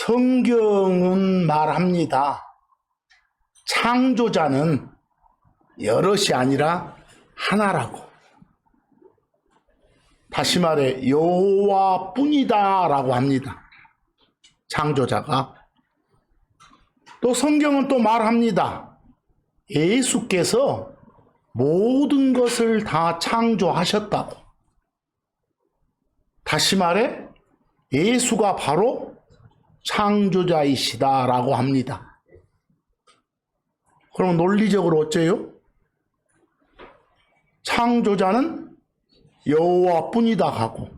성경은 말합니다. 창조자는 여럿이 아니라 하나라고. 다시 말해 여호와뿐이다 라고 합니다. 창조자가. 또 성경은 또 말합니다. 예수께서 모든 것을 다 창조하셨다고. 다시 말해 예수가 바로 창조자이시다 라고 합니다. 그럼 논리적으로 어째요? 창조자는 여호와뿐이다 하고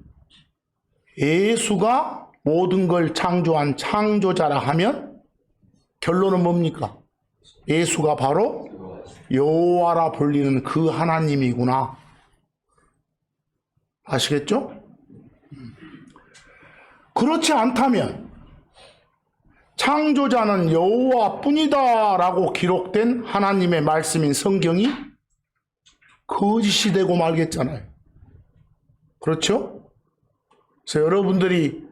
예수가 모든 걸 창조한 창조자라 하면 결론은 뭡니까? 예수가 바로 여호와라 불리는 그 하나님이구나. 아시겠죠? 그렇지 않다면 창조자는 여호와뿐이다 라고 기록된 하나님의 말씀인 성경이 거짓이 되고 말겠잖아요. 그렇죠? 그래서 여러분들이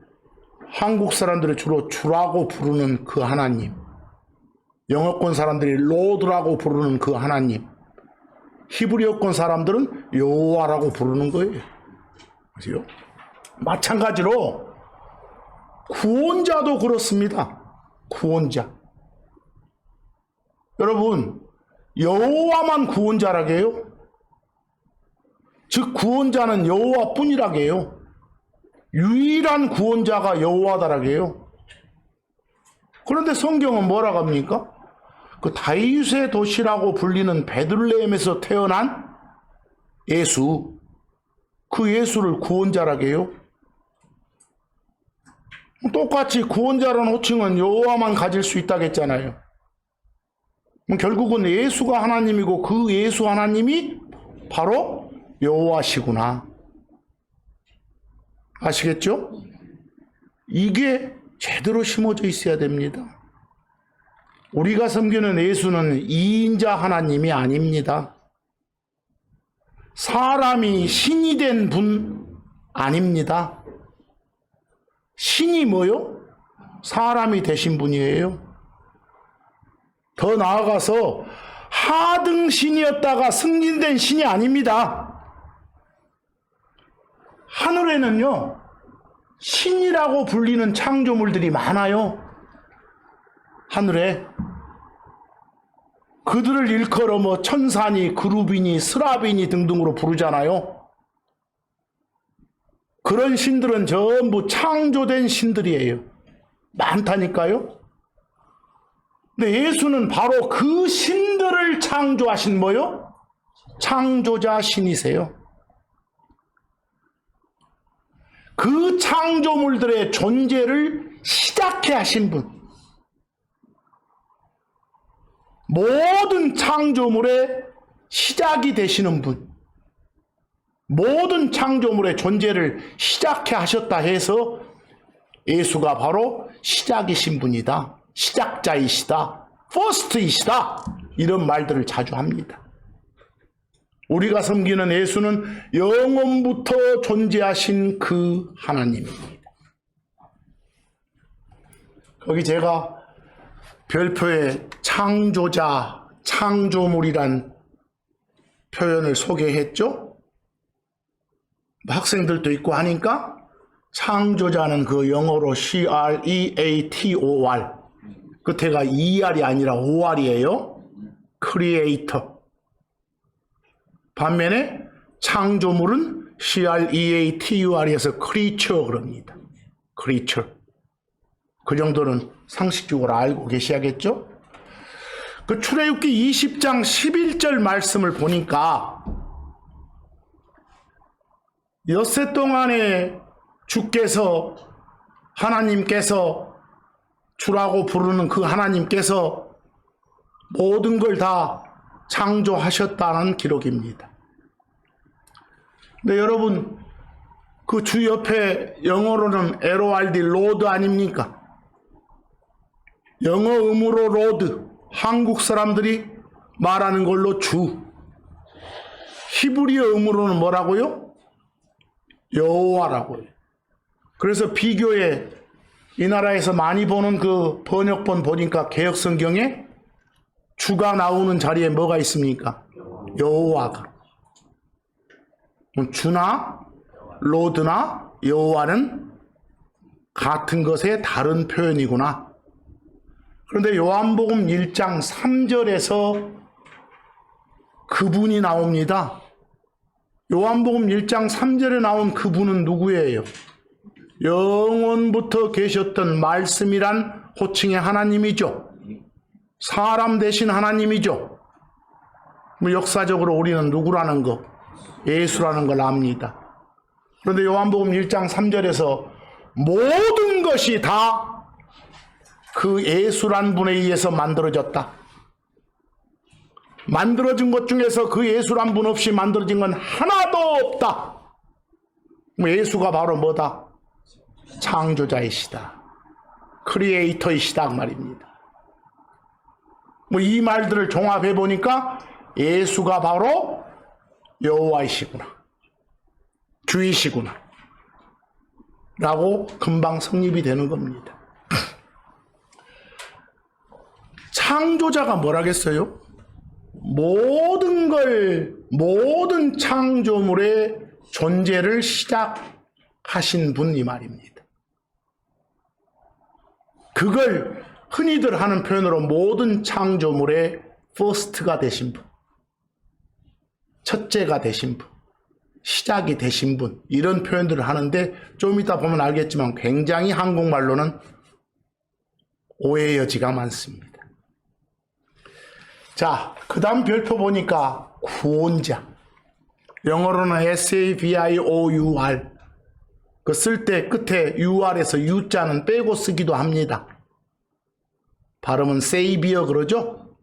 한국 사람들이 주로 주라고 부르는 그 하나님, 영어권 사람들이 로드라고 부르는 그 하나님, 히브리어권 사람들은 여호와라고 부르는 거예요. 그죠? 마찬가지로 구원자도 그렇습니다. 구원자. 여러분, 여호와만 구원자라게요? 즉 구원자는 여호와뿐이라게요. 유일한 구원자가 여호와다라게요. 그런데 성경은 뭐라고 합니까? 그 다윗의 도시라고 불리는 베들레헴에서 태어난 예수, 그 예수를 구원자라게요. 똑같이 구원자라는 호칭은 여호와만 가질 수 있다겠잖아요. 결국은 예수가 하나님이고 그 예수 하나님이 바로 여호와시구나. 아시겠죠? 이게 제대로 심어져 있어야 됩니다. 우리가 섬기는 예수는 이인자 하나님이 아닙니다. 사람이 신이 된 분 아닙니다. 신이 뭐요? 사람이 되신 분이에요. 더 나아가서 하등 신이었다가 승진된 신이 아닙니다. 하늘에는요, 신이라고 불리는 창조물들이 많아요. 하늘에. 그들을 일컬어 뭐 천사니, 그루비니, 스라비니 등등으로 부르잖아요. 그런 신들은 전부 창조된 신들이에요. 많다니까요. 근데 예수는 바로 그 신들을 창조하신 뭐요? 창조자 신이세요. 그 창조물들의 존재를 시작해 하신 분. 모든 창조물의 시작이 되시는 분. 모든 창조물의 존재를 시작해 하셨다 해서 예수가 바로 시작이신 분이다. 시작자이시다. 퍼스트이시다. 이런 말들을 자주 합니다. 우리가 섬기는 예수는 영원부터 존재하신 그 하나님입니다. 거기 제가 별표에 창조자, 창조물이란 표현을 소개했죠? 학생들도 있고 하니까 창조자는 그 영어로 C-R-E-A-T-O-R, 끝에가 E-R이 아니라 O-R이에요. 크리에이터. 반면에 창조물은 C-R-E-A-T-U-R에서 creature 그럽니다. creature. 그 정도는 상식적으로 알고 계셔야겠죠? 그 출애굽기 20장 11절 말씀을 보니까 엿새 동안에 주께서, 하나님께서, 주라고 부르는 그 하나님께서 모든 걸 다 창조하셨다는 기록입니다. 근데 여러분, 그 주 옆에 영어로는 LORD, 로드 아닙니까? 영어 음으로 로드, 한국 사람들이 말하는 걸로 주. 히브리어 음으로는 뭐라고요? 여호와라고요. 그래서 비교에 이 나라에서 많이 보는 그 번역본 보니까 개역성경에 주가 나오는 자리에 뭐가 있습니까? 여호와가. 주나 로드나 여호와는 같은 것의 다른 표현이구나. 그런데 요한복음 1장 3절에서 그분이 나옵니다. 요한복음 1장 3절에 나온 그분은 누구예요? 영원부터 계셨던 말씀이란 호칭의 하나님이죠. 사람 되신 하나님이죠. 역사적으로 우리는 누구라는 거, 예수라는 걸 압니다. 그런데 요한복음 1장 3절에서 모든 것이 다 그 예수란 분에 의해서 만들어졌다. 만들어진 것 중에서 그 예수란 분 없이 만들어진 건 하나도 없다. 예수가 바로 뭐다? 창조자이시다. 크리에이터이시다 그 말입니다. 이 말들을 종합해 보니까 예수가 바로 여호와이시구나, 주이시구나 라고 금방 성립이 되는 겁니다. 창조자가 뭐라겠어요? 모든 창조물의 존재를 시작하신 분 이 말입니다. 그걸 흔히들 하는 표현으로 모든 창조물의 first가 되신 분, 첫째가 되신 분, 시작이 되신 분, 이런 표현들을 하는데 좀 이따 보면 알겠지만 굉장히 한국말로는 오해 여지가 많습니다. 자, 그 다음 별표 보니까 구원자. 영어로는 SAVIOUR. 그 쓸 때 끝에 UR에서 U자는 빼고 쓰기도 합니다. 발음은 Savior 그러죠?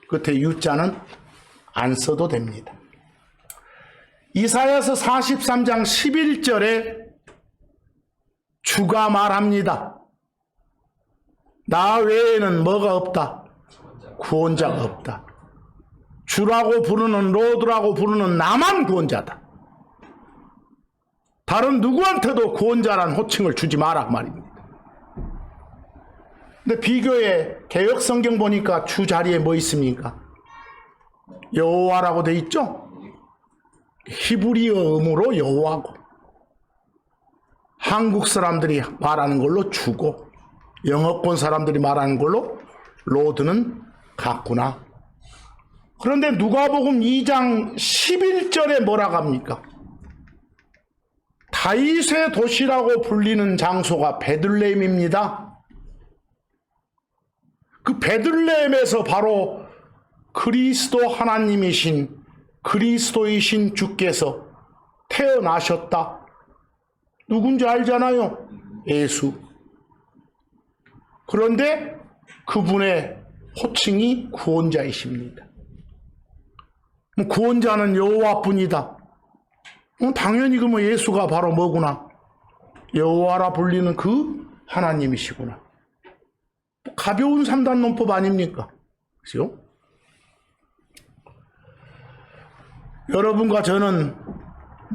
끝에 U자는 안 써도 됩니다. 이사야서 43장 11절에 주가 말합니다. 나 외에는 뭐가 없다? 구원자가 없다. 주라고 부르는, 로드라고 부르는 나만 구원자다. 다른 누구한테도 구원자란 호칭을 주지 마라 그 말입니다. 근데 비교에 개역성경 보니까 주 자리에 뭐 있습니까? 여호와라고 돼 있죠? 히브리어 음으로 여호와고, 한국 사람들이 말하는 걸로 주고, 영어권 사람들이 말하는 걸로 로드는 같구나. 그런데 누가복음 2장 11절에 뭐라고 합니까? 다윗의 도시라고 불리는 장소가 베들레헴입니다. 그 베들레헴에서 바로 그리스도 하나님이신, 그리스도이신 주께서 태어나셨다. 누군지 알잖아요. 예수. 그런데 그분의 호칭이 구원자이십니다. 구원자는 여호와뿐이다. 당연히 그러면 예수가 바로 뭐구나? 여호와라 불리는 그 하나님이시구나. 가벼운 3단 논법 아닙니까? 그렇죠? 여러분과 저는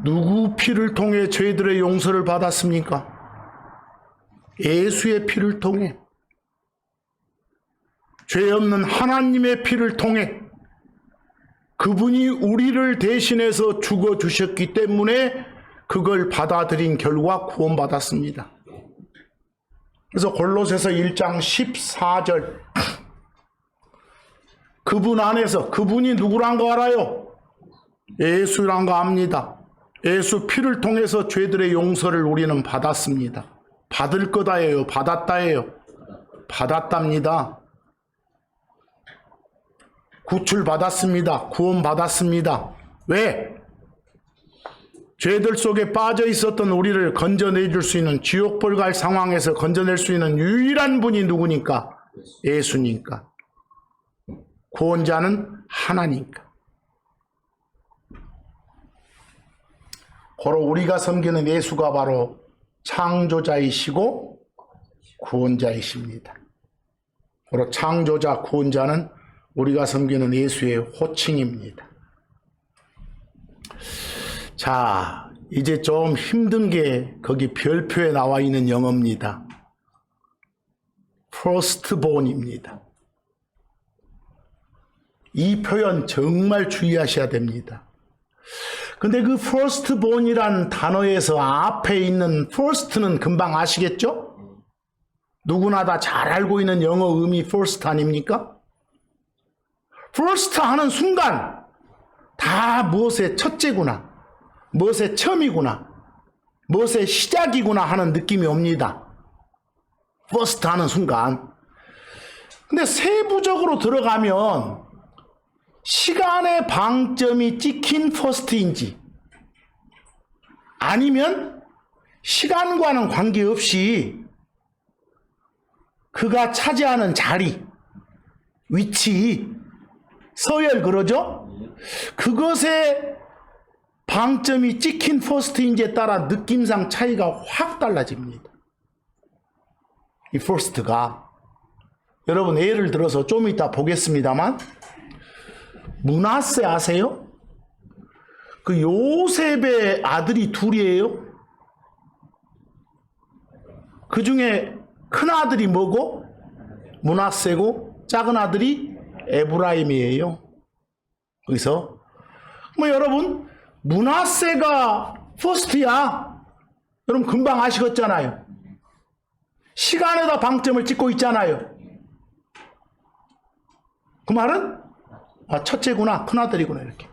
누구 피를 통해 죄들의 용서를 받았습니까? 예수의 피를 통해, 죄 없는 하나님의 피를 통해 그분이 우리를 대신해서 죽어주셨기 때문에 그걸 받아들인 결과 구원받았습니다. 그래서 골로새서 1장 14절 그분 안에서, 그분이 누구란 거 알아요? 예수란 거 압니다. 예수 피를 통해서 죄들의 용서를 우리는 받았습니다. 받을 거다예요? 받았다예요? 받았답니다. 구출 받았습니다. 구원 받았습니다. 왜? 죄들 속에 빠져 있었던 우리를 건져내줄 수 있는, 지옥불 갈 상황에서 건져낼 수 있는 유일한 분이 누구니까? 예수니까. 구원자는 하나니까. 바로 우리가 섬기는 예수가 바로 창조자이시고 구원자이십니다. 바로 창조자, 구원자는 우리가 섬기는 예수의 호칭입니다. 자, 이제 좀 힘든 게 거기 별표에 나와 있는 영어입니다. firstborn입니다. 이 표현 정말 주의하셔야 됩니다. 근데 그 firstborn이라는 단어에서 앞에 있는 first는 금방 아시겠죠? 누구나 다 잘 알고 있는 영어 의미 first 아닙니까? first 하는 순간 다 무엇의 첫째구나, 무엇의 처음이구나, 무엇의 시작이구나 하는 느낌이 옵니다. first 하는 순간. 근데 세부적으로 들어가면 시간의 방점이 찍힌 first인지 아니면 시간과는 관계없이 그가 차지하는 자리, 위치, 서열 그러죠? 그것에 방점이 찍힌 first인지에 따라 느낌상 차이가 확 달라집니다. 이 first가 여러분 예를 들어서 좀 이따 보겠습니다만 므낫세 아세요? 그 요셉의 아들이 둘이에요. 그 중에 큰 아들이 뭐고? 므낫세고 작은 아들이 에브라임이에요. 그래서 뭐 여러분 므낫세가 퍼스트야. 여러분 금방 아시겠잖아요. 시간에다 방점을 찍고 있잖아요. 그 말은 첫째구나, 큰아들이구나 이렇게.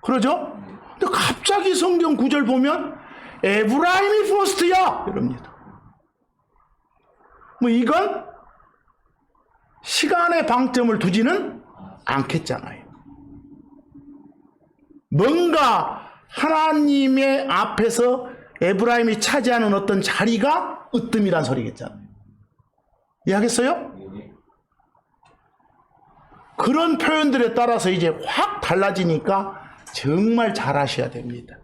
그러죠? 근데 갑자기 성경 구절 보면 에브라임이 퍼스트야 이럽니다. 뭐 이건 시간에 방점을 두지는 않겠잖아요. 뭔가 하나님의 앞에서 에브라임이 차지하는 어떤 자리가 으뜸이란 소리겠잖아요. 이해하겠어요? 그런 표현들에 따라서 이제 확 달라지니까 정말 잘 하셔야 됩니다.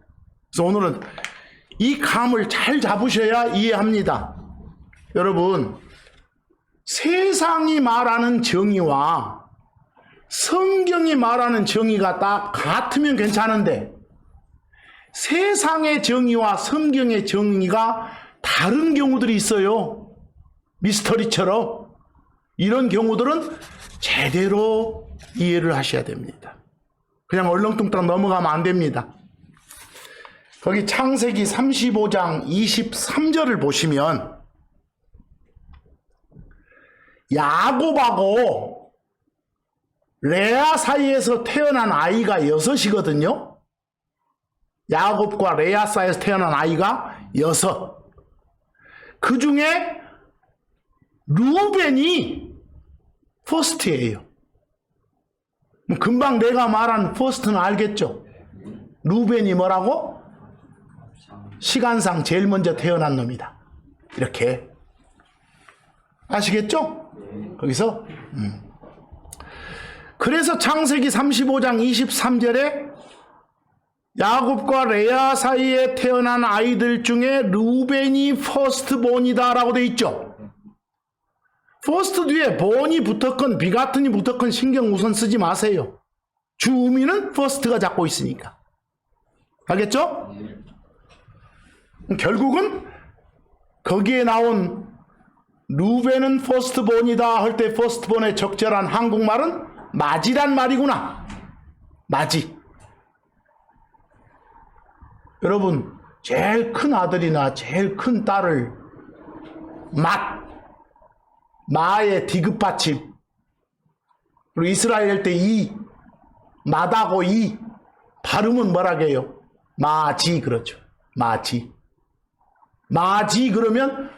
그래서 오늘은 이 감을 잘 잡으셔야 이해합니다. 여러분, 세상이 말하는 정의와 성경이 말하는 정의가 딱 같으면 괜찮은데 세상의 정의와 성경의 정의가 다른 경우들이 있어요. 미스터리처럼. 이런 경우들은 제대로 이해를 하셔야 됩니다. 그냥 얼렁뚱땅 넘어가면 안 됩니다. 거기 창세기 35장 23절을 보시면 야곱하고 레아 사이에서 태어난 아이가 6이거든요. 야곱과 레아 사이에서 태어난 아이가 6. 그 중에 루벤이 퍼스트예요. 금방 내가 말한 퍼스트는 알겠죠? 루벤이 뭐라고? 시간상 제일 먼저 태어난 놈이다. 이렇게. 아시겠죠? 거기서 그래서 창세기 35장 23절에 야곱과 레아 사이에 태어난 아이들 중에 루벤이 퍼스트본이다 라고 돼 있죠. 퍼스트 뒤에 본이 붙었건 비가튼이 붙었건 신경 우선 쓰지 마세요. 주 의미는 퍼스트가 잡고 있으니까. 알겠죠? 결국은 거기에 나온 루벤은 퍼스트본이다 할 때 퍼스트본의 적절한 한국말은 맞이란 말이구나. 맞이. 여러분, 제일 큰 아들이나 제일 큰 딸을 마의 디귿받침, 그리고 이스라엘 할 때 마다고 발음은 뭐라고 해요? 마지 그렇죠. 마지 그러면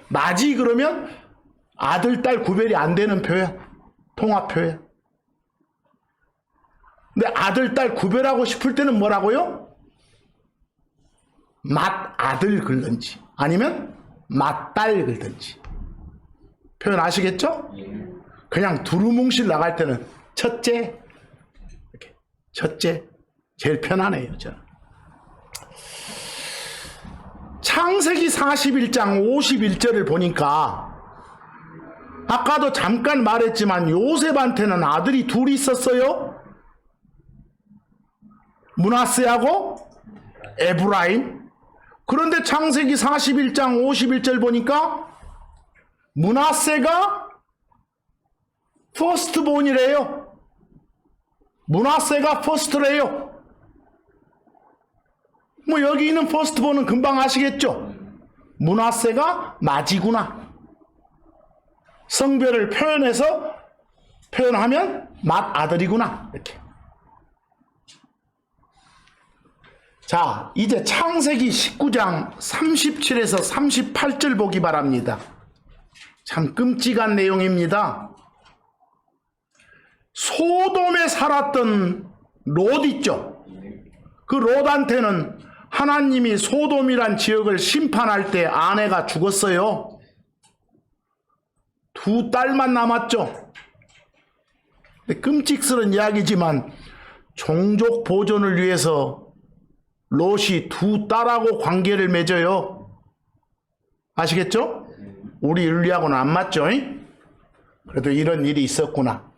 아들 딸 구별이 안 되는 표현, 통합 표현. 근데 아들 딸 구별하고 싶을 때는 뭐라고요? 맏아들 긁든지 아니면 맏딸 긁든지. 표현 아시겠죠? 그냥 두루뭉실 나갈 때는 첫째, 이렇게 첫째 제일 편하네요. 저는. 창세기 41장 51절을 보니까 아까도 잠깐 말했지만 요셉한테는 아들이 둘이 있었어요. 므낫세하고 에브라임. 그런데 창세기 41장 51절 보니까 므낫세가 퍼스트본이래요. 므낫세가 퍼스트래요. 뭐 여기 있는 퍼스트본은 금방 아시겠죠? 므낫세가 맏이구나. 성별을 표현하면 맏아들이구나. 이렇게. 자, 이제 창세기 19장 37에서 38절 보기 바랍니다. 참 끔찍한 내용입니다. 소돔에 살았던 롯 있죠? 그 롯한테는 하나님이 소돔이란 지역을 심판할 때 아내가 죽었어요. 2딸만 남았죠. 끔찍스러운 이야기지만 종족 보존을 위해서 롯이 2딸하고 관계를 맺어요. 아시겠죠? 우리 윤리하고는 안 맞죠? 그래도 이런 일이 있었구나.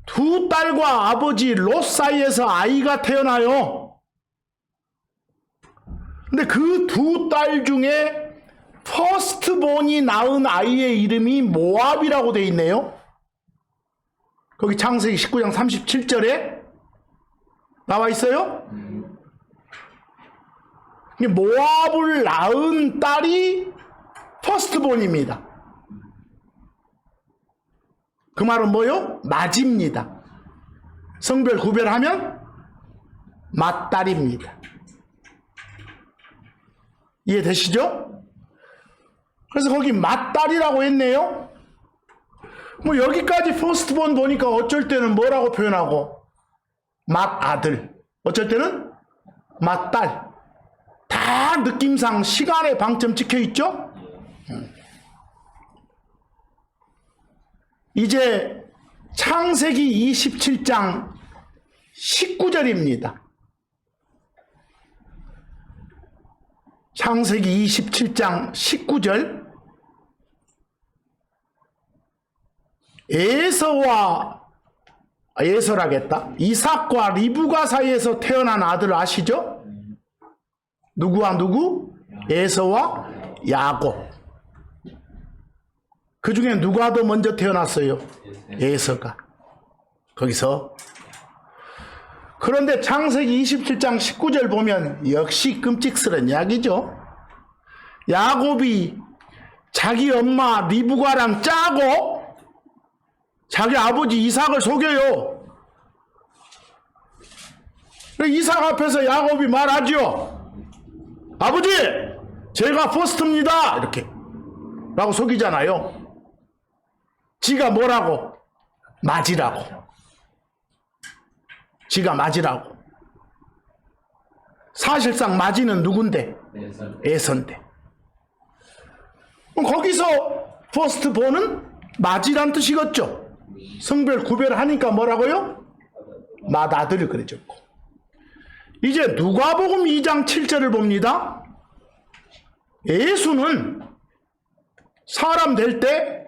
2딸과 아버지 롯 사이에서 아이가 태어나요. 근데 그 2딸 중에 퍼스트본이 낳은 아이의 이름이 모압이라고 되어 있네요. 거기 창세기 19장 37절에 나와 있어요. 모압을 낳은 딸이 퍼스트본입니다. 그 말은 뭐요? 맏입니다. 성별 구별하면 맏딸입니다. 이해되시죠? 그래서 거기 맏딸이라고 했네요. 뭐 여기까지 퍼스트본 보니까 어쩔 때는 뭐라고 표현하고 맏아들, 어쩔 때는 맏딸. 다 느낌상 시간의 방점 찍혀 있죠? 이제 창세기 27장 19절입니다. 창세기 27장 19절. 에서라겠다. 이삭과 리브가 사이에서 태어난 아들 아시죠? 누구와 누구? 에서와 야곱. 그 중에 누가 더 먼저 태어났어요? 에서가. 거기서. 그런데 창세기 27장 19절 보면 역시 끔찍스러운 이야기죠. 야곱이 자기 엄마 리브가랑 짜고 자기 아버지 이삭을 속여요. 이삭 앞에서 야곱이 말하죠. 아버지, 제가 퍼스트입니다. 이렇게 라고 속이잖아요. 지가 뭐라고? 맏이라고. 지가 맏이라고. 사실상 맏이는 누군데? 에서인데. 거기서 퍼스트본은 맏이란 뜻이겠죠. 성별 구별하니까 뭐라고요? 맏아들을 그려줬고. 이제 누가복음 2장 7절을 봅니다. 예수는 사람 될 때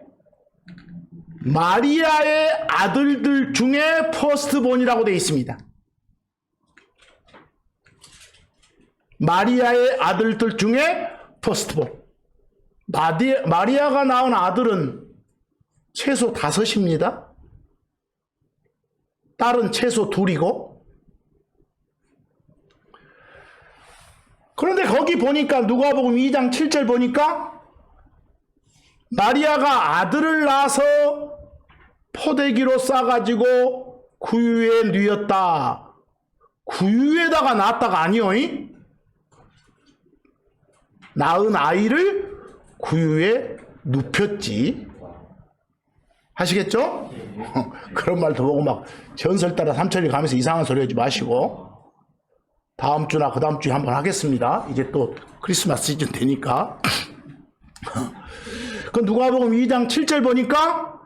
마리아의 아들들 중에 퍼스트본이라고 되어 있습니다. 마리아의 아들들 중에 퍼스트본. 마리아가 낳은 아들은 최소 5입니다. 딸은 최소 2이고. 그런데 거기 보니까 누가복음 2장 7절 보니까 마리아가 아들을 낳아서 포대기로 싸가지고 구유에 뉘었다. 구유에다가 낳았다가 아니요. 낳은 아이를 구유에 눕혔지. 하시겠죠? 그런 말도 보고 막 전설 따라 삼천리 가면서 이상한 소리 하지 마시고 다음 주나 그 다음 주에 한번 하겠습니다. 이제 또 크리스마스 시즌 되니까. 그 누가복음 2장 7절 보니까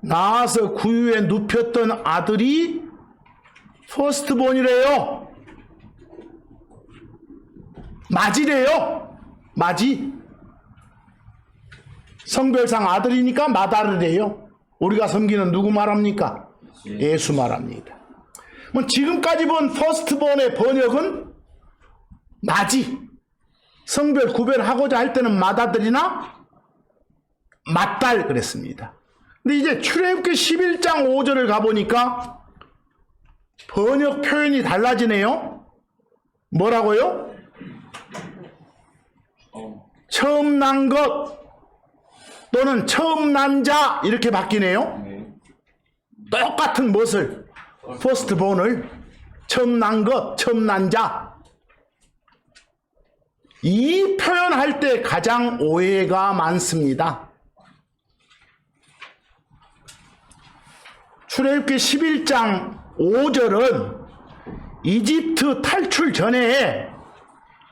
낳아서 구유에 눕혔던 아들이 퍼스트본이래요. 맏이래요. 맏이. 성별상 아들이니까 맏아들이래요. 우리가 섬기는 누구 말합니까? 예수 말합니다. 지금까지 본 퍼스트본의 번역은 맏이. 성별 구별하고자 할 때는 맏아들이나 맏딸 그랬습니다. 근데 이제 출애굽기 11장 5절을 가보니까 번역 표현이 달라지네요. 뭐라고요? 처음 난 것 또는 처음 난 자 이렇게 바뀌네요. 똑같은 것을 퍼스트 본을 처음 난 것, 처음 난 자. 이 표현할 때 가장 오해가 많습니다. 출애굽기 11장 5절은 이집트 탈출 전에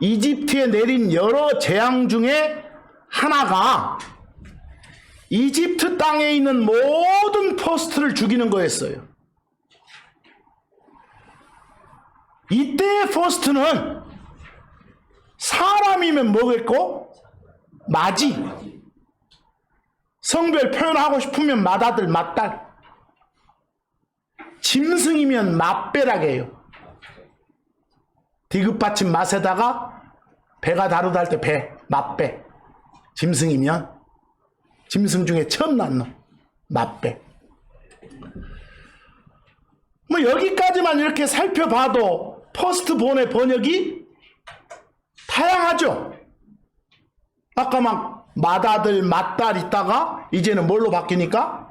이집트에 내린 여러 재앙 중에 하나가 이집트 땅에 있는 모든 퍼스트를 죽이는 거였어요. 이때의 퍼스트는 사람이면 뭐겠고? 맏이. 성별 표현하고 싶으면 맏아들, 맏딸. 짐승이면 맏배라게요. 디귿받침 맏에다가 배가 다르다 할 때 배, 맏배. 짐승이면 짐승 중에 처음 난 놈, 맏배. 뭐 여기까지만 이렇게 살펴봐도 퍼스트 본의 번역이 다양하죠. 아까 막 맏아들, 맏딸 있다가 이제는 뭘로 바뀌니까?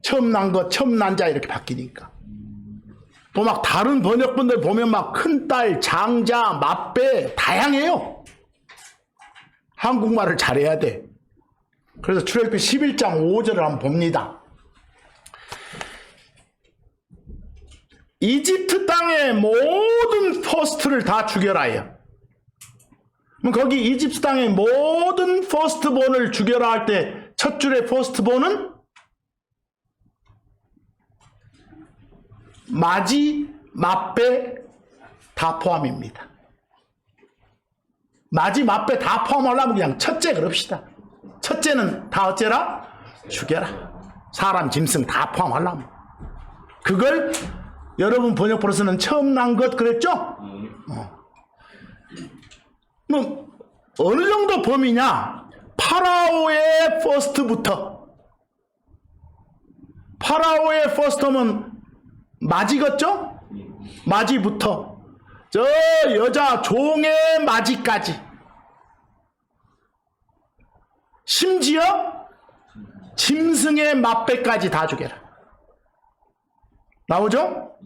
처음 난 것, 처음 난 자 이렇게 바뀌니까. 또 막 다른 번역분들 보면 막 큰딸, 장자, 맏배 다양해요. 한국말을 잘해야 돼. 그래서 출애굽기 11장 5절을 한번 봅니다. 이집트 땅의 모든 퍼스트를 다 죽여라요. 그럼 거기 이집트 땅의 모든 퍼스트본을 죽여라 할 때 첫 줄의 퍼스트본은 맏이, 맏배 다 포함입니다. 맏이, 맏배 다 포함하려면 그냥 첫째 그럽시다. 첫째는 다 어째라? 죽여라. 사람, 짐승 다 포함하려면. 그걸 여러분 번역본에서는 처음 난 것 그랬죠? 뭐 어느 정도 범위냐? 파라오의 퍼스트부터. 파라오의 퍼스트면 맏이겠죠? 맏이부터 저 여자 종의 맏이까지. 심지어 짐승의 맏배까지 다 죽여라. 나오죠?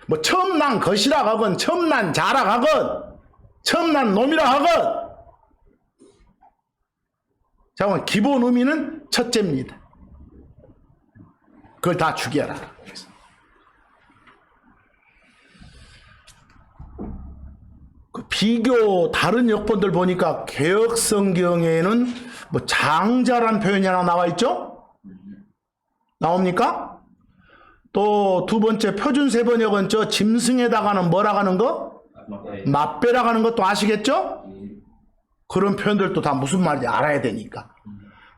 뭐 처음 난 것이라 하건 처음 난 자라 하건 처음 난 놈이라 하건 자, 기본 의미는 첫째입니다. 그걸 다 죽여라. 그 비교 다른 역본들 보니까 개역성경에는 뭐 장자란 표현이 하나 나와 있죠? 나옵니까? 또 두 번째 표준 세번역은 저 짐승에다가는 뭐라 하는 거? 맏배라 하는 것도 아시겠죠? 그런 표현들도 다 무슨 말인지 알아야 되니까.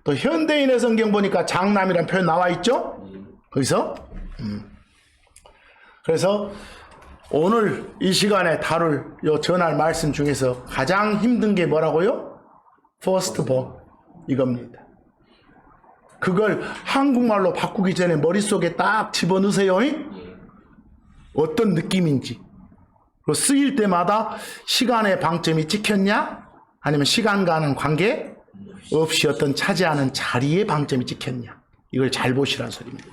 또 현대인의 성경 보니까 장남이라는 표현 나와 있죠? 거기서 그래서 오늘 이 시간에 다룰 요 전할 말씀 중에서 가장 힘든 게 뭐라고요? firstborn 이겁니다. 그걸 한국말로 바꾸기 전에 머릿속에 딱 집어넣으세요. 어떤 느낌인지. 쓰일 때마다 시간의 방점이 찍혔냐? 아니면 시간과는 관계 없이 어떤 차지하는 자리의 방점이 찍혔냐? 이걸 잘 보시라는 소리입니다.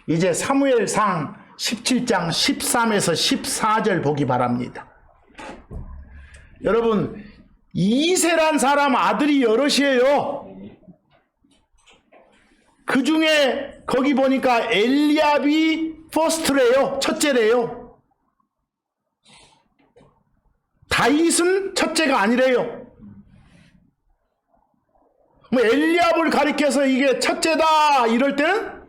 이제 사무엘상 17장 13에서 14절 보기 바랍니다. 여러분, 이세란 사람 아들이 여럿이에요. 그 중에 거기 보니까 엘리압이 퍼스트래요. 첫째래요. 다윗은 첫째가 아니래요. 뭐 엘리압을 가리켜서 이게 첫째다 이럴 때는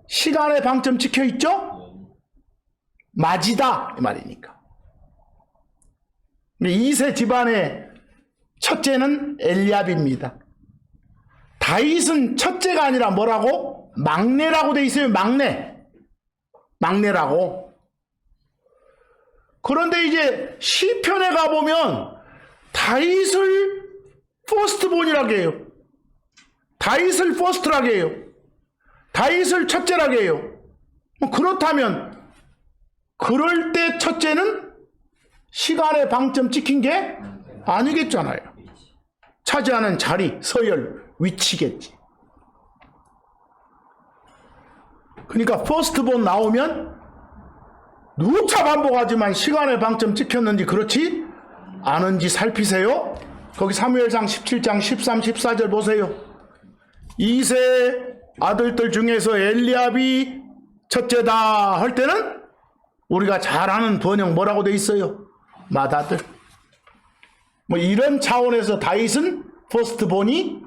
시간의 방점 찍혀 있죠? 맏이다 이 말이니까. 이세 집안의 첫째는 엘리압입니다. 다윗은 첫째가 아니라 뭐라고? 막내라고 돼 있어요. 막내라고. 그런데 이제 시편에 가보면 다윗을 퍼스트본이라고 해요. 다윗을 퍼스트라고 해요. 다윗을 첫째라고 해요. 그렇다면 그럴 때 첫째는 시간의 방점 찍힌 게 아니겠잖아요. 차지하는 자리, 서열, 위치겠지. 그러니까 퍼스트본 나오면 누차 반복하지만 시간의 방점 찍혔는지 그렇지 않은지 살피세요. 거기 사무엘상 17장 13, 14절 보세요. 이세 아들들 중에서 엘리압이 첫째다 할 때는 우리가 잘 아는 번역 뭐라고 돼 있어요? 맏아들. 뭐 이런 차원에서 다윗은 퍼스트본이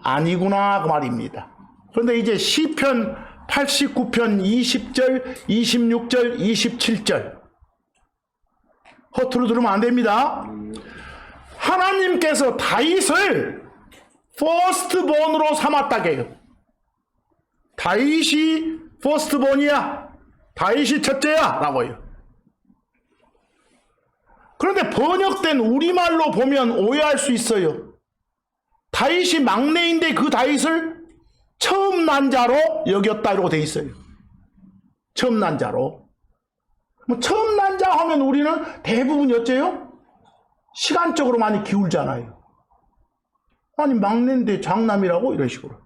아니구나 그 말입니다. 그런데 이제 시편 89편 20절, 26절, 27절 허투루 들으면 안 됩니다. 하나님께서 다윗을 퍼스트본으로 삼았다고 해요. 다윗이 퍼스트본이야. 다윗이 첫째야 라고 해요. 그런데 번역된 우리말로 보면 오해할 수 있어요. 다윗이 막내인데 그 다윗을 처음 난 자로 여겼다 이러고 돼 있어요. 처음 난 자로. 뭐 처음 난 자 하면 우리는 대부분 어째요? 시간적으로 많이 기울잖아요. 아니 막내인데 장남이라고 이런 식으로.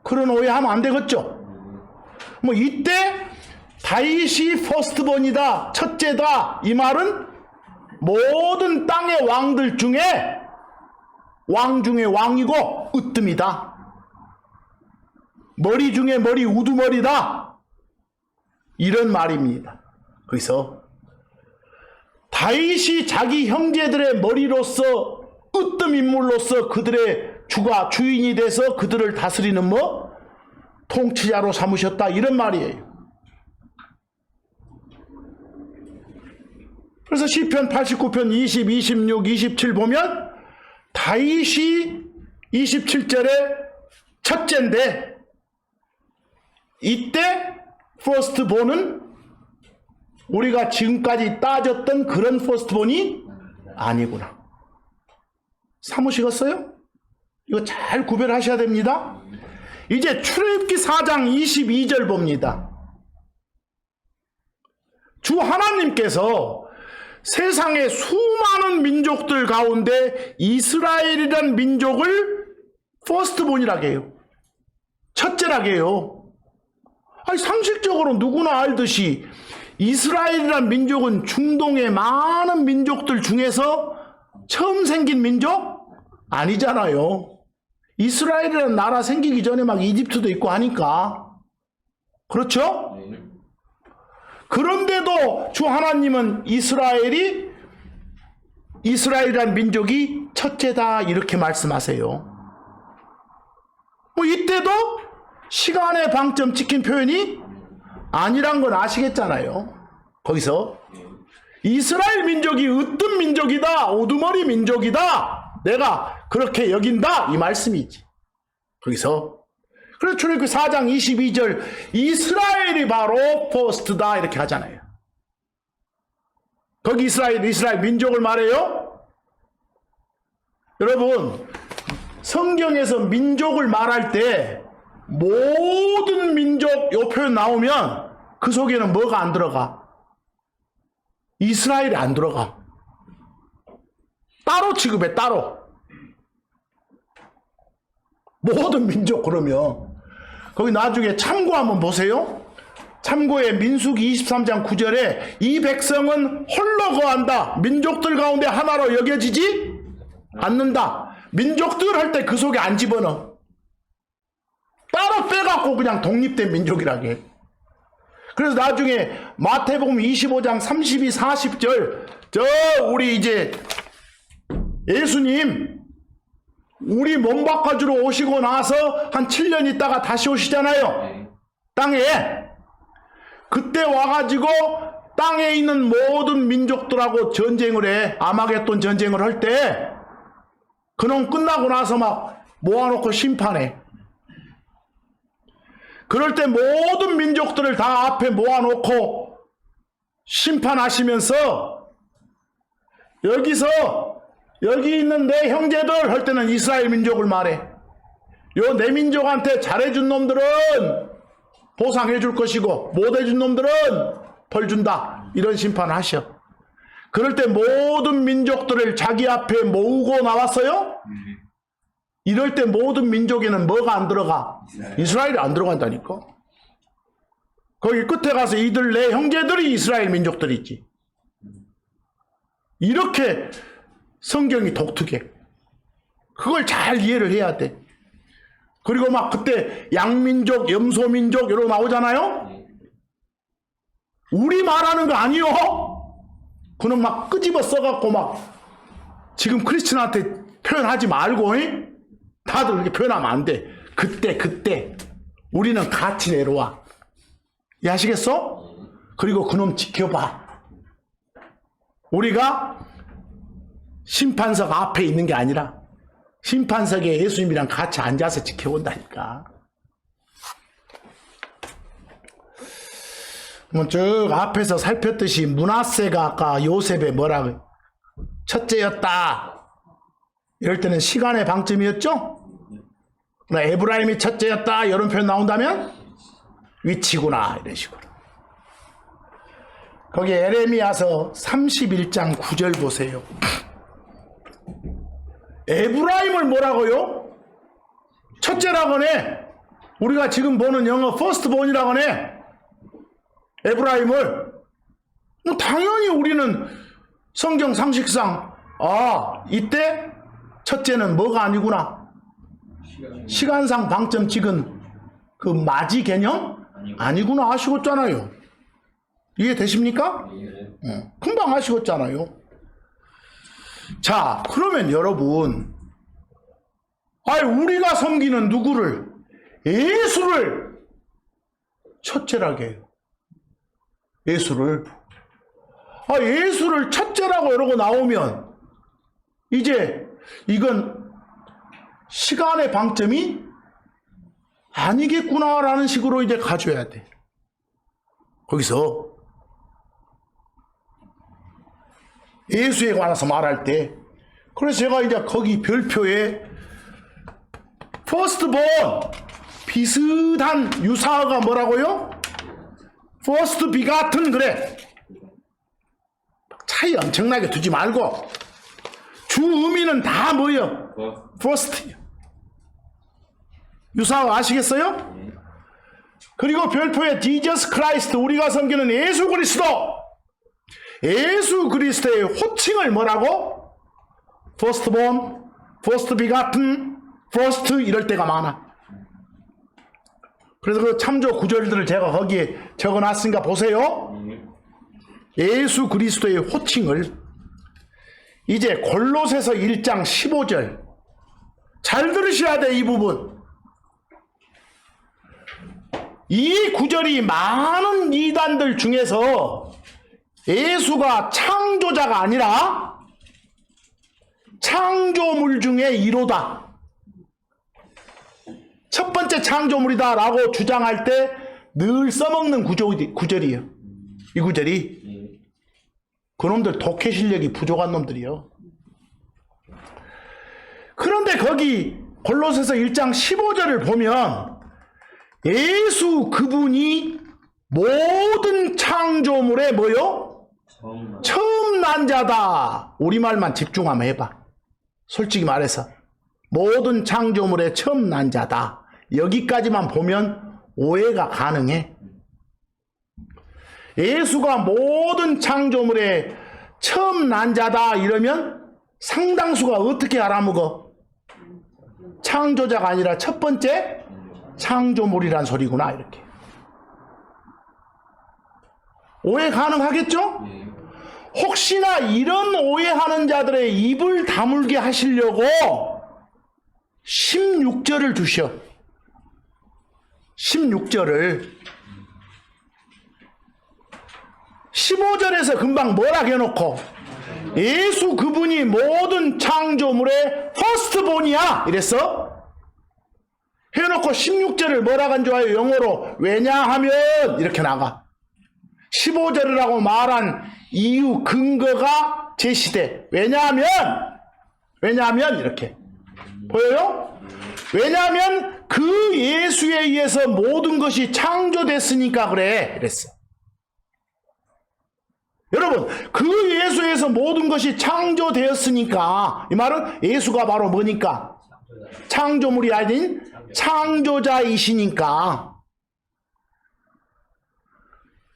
그런 오해하면 안 되겠죠. 뭐 이때 다윗이 퍼스트본이다, 첫째다 이 말은 모든 땅의 왕들 중에 왕 중에 왕이고 으뜸이다. 머리 중에 머리 우두머리다. 이런 말입니다. 그래서 다윗이 자기 형제들의 머리로서 으뜸 인물로서 그들의 주가 주인이 돼서 그들을 다스리는 뭐 통치자로 삼으셨다 이런 말이에요. 그래서 시편 89편 20, 26, 27 보면 다윗이 27절에 첫째인데 이때 퍼스트본은 우리가 지금까지 따졌던 그런 퍼스트본이 아니구나. 사무시겠어요? 이거 잘 구별하셔야 됩니다. 이제 출애굽기 4장 22절 봅니다. 주 하나님께서 세상의 수많은 민족들 가운데 이스라엘이란 민족을 퍼스트본이라고 해요. 첫째라고 해요. 아니 상식적으로 누구나 알듯이 이스라엘이란 민족은 중동의 많은 민족들 중에서 처음 생긴 민족? 아니잖아요. 이스라엘이라는 나라 생기기 전에 막 이집트도 있고 하니까. 그렇죠? 그런데도 주 하나님은 이스라엘이란 민족이 첫째다 이렇게 말씀하세요. 뭐 이때도 시간의 방점 찍힌 표현이 아니란 건 아시겠잖아요. 거기서 이스라엘 민족이 으뜸 민족이다, 우두머리 민족이다, 내가 그렇게 여긴다 이 말씀이지. 거기서 그래서 출애굽기 4장 22절 이스라엘이 바로 퍼스트다 이렇게 하잖아요. 거기 이스라엘 민족을 말해요. 여러분 성경에서 민족을 말할 때 모든 민족 요 표현 나오면 그 속에는 뭐가 안 들어가? 이스라엘이 안 들어가. 따로 취급해, 따로. 모든 민족 그러면 거기 나중에 참고 한번 보세요. 참고에 민수기 23장 9절에 이 백성은 홀로 거한다. 민족들 가운데 하나로 여겨지지 않는다. 민족들 할 때 그 속에 안 집어넣어. 따로 빼갖고 그냥 독립된 민족이라고 해. 그래서 나중에 마태복음 25장 32, 40절 우리 이제 예수님 우리 몸 바꿔주러 오시고 나서 한 7년 있다가 다시 오시잖아요. 땅에. 그때 와가지고 땅에 있는 모든 민족들하고 전쟁을 해. 아마겟돈 전쟁을 할 때 그놈 끝나고 나서 막 모아놓고 심판해. 그럴 때 모든 민족들을 다 앞에 모아놓고 심판하시면서 여기서 여기 있는 내 형제들 할 때는 이스라엘 민족을 말해. 요 내 민족한테 잘해준 놈들은 보상해 줄 것이고 못 해준 놈들은 벌 준다. 이런 심판을 하셔. 그럴 때 모든 민족들을 자기 앞에 모으고 나왔어요. 이럴 때 모든 민족에는 뭐가 안 들어가? 이스라엘이 안 들어간다니까. 거기 끝에 가서 이들 내 형제들이 이스라엘 민족들이지. 이렇게 성경이 독특해. 그걸 잘 이해를 해야 돼. 그리고 막 그때 양민족, 염소민족 이러고 나오잖아요. 우리 말하는 거 아니요. 그는 막 끄집어 써갖고 막 지금 크리스천한테 표현하지 말고 다들 그렇게 표현하면 안 돼. 그때 우리는 같이 내려와. 이해하시겠어? 그리고 그놈 지켜봐. 우리가 심판석 앞에 있는 게 아니라 심판석에 예수님이랑 같이 앉아서 지켜본다니까. 쭉 앞에서 살폈듯이 므낫세가 아까 요셉의 뭐라고 첫째였다. 이럴 때는 시간의 방점이었죠. 에브라임이 첫째였다 이런 표현 나온다면 위치구나 이런 식으로. 거기 에레미야서 31장 9절 보세요. 에브라임을 뭐라고요? 첫째라고 하네. 우리가 지금 보는 영어 퍼스트본이라고 하네. 에브라임을. 뭐 당연히 우리는 성경 상식상 이때 첫째는 뭐가 아니구나. 시간상 방점 찍은 그 맞이 개념? 아니구나 아시겠잖아요. 이해되십니까? 금방 아시겠잖아요. 자, 그러면 여러분, 우리가 섬기는 누구를? 예수를 첫째라게 해요. 예수를. 예수를 첫째라고 이러고 나오면 이제 이건 시간의 방점이 아니겠구나라는 식으로 이제 가져야 돼. 거기서 예수에 관해서 말할 때, 그래서 제가 이제 거기 별표에 firstborn 비슷한 유사어가 뭐라고요? first begotten 그래. 차이 엄청나게 두지 말고 주 의미는 다 뭐예요? first. 유사어 아시겠어요? 그리고 별표에 Jesus Christ 우리가 섬기는 예수 그리스도. 예수 그리스도의 호칭을 뭐라고? firstborn, first begotten, first 이럴 때가 많아. 그래서 그 참조 구절들을 제가 거기에 적어놨으니까 보세요. 예수 그리스도의 호칭을 이제 골로새서 1장 15절 잘 들으셔야 돼. 이 부분. 이 구절이 많은 이단들 중에서 예수가 창조자가 아니라 창조물 중에 1호다. 첫 번째 창조물이다 라고 주장할 때 늘 써먹는 구절이에요. 이 구절이. 그놈들 독해 실력이 부족한 놈들이요. 그런데 거기 골로새서 1장 15절을 보면 예수 그분이 모든 창조물의 뭐요? 처음 난 자다. 우리말만 집중 한번 해봐. 솔직히 말해서 모든 창조물의 처음 난 자다. 여기까지만 보면 오해가 가능해. 예수가 모든 창조물의 처음 난 자다 이러면 상당수가 어떻게 알아먹어? 창조자가 아니라 첫 번째 창조물이란 소리구나 이렇게. 오해 가능하겠죠? 혹시나 이런 오해하는 자들의 입을 다물게 하시려고 16절을 주셔. 16절을 15절에서 금방 뭐라 해놓고 예수 그분이 모든 창조물의 퍼스트본이야 이랬어. 해놓고 16절을 뭐라 간 좋아요? 영어로 왜냐하면 이렇게 나가. 15절이라고 말한 이유 근거가 제시돼. 왜냐하면 이렇게 보여요? 왜냐하면 그 예수에 의해서 모든 것이 창조됐으니까 그래. 이랬어. 여러분, 그 예수에서 모든 것이 창조되었으니까, 이 말은 예수가 바로 뭐니까? 창조물이 아닌 창조자이시니까.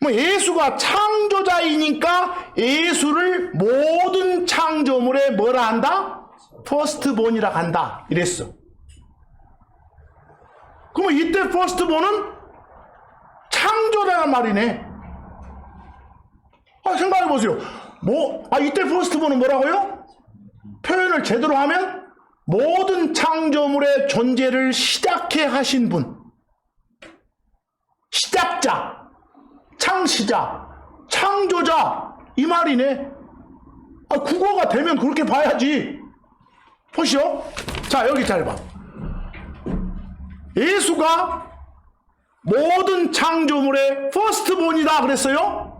뭐 예수가 창조자이니까 예수를 모든 창조물에 뭐라 한다? 퍼스트본이라 한다. 이랬어. 그러면 이때 퍼스트본은 창조자란 말이네. 생각해보세요. 이때 퍼스트본은 뭐라고요? 표현을 제대로 하면 모든 창조물의 존재를 시작해 하신 분. 시작자, 창시자, 창조자, 이 말이네. 국어가 되면 그렇게 봐야지. 보시오. 자, 여기 잘 봐. 예수가 모든 창조물의 퍼스트본이다 그랬어요?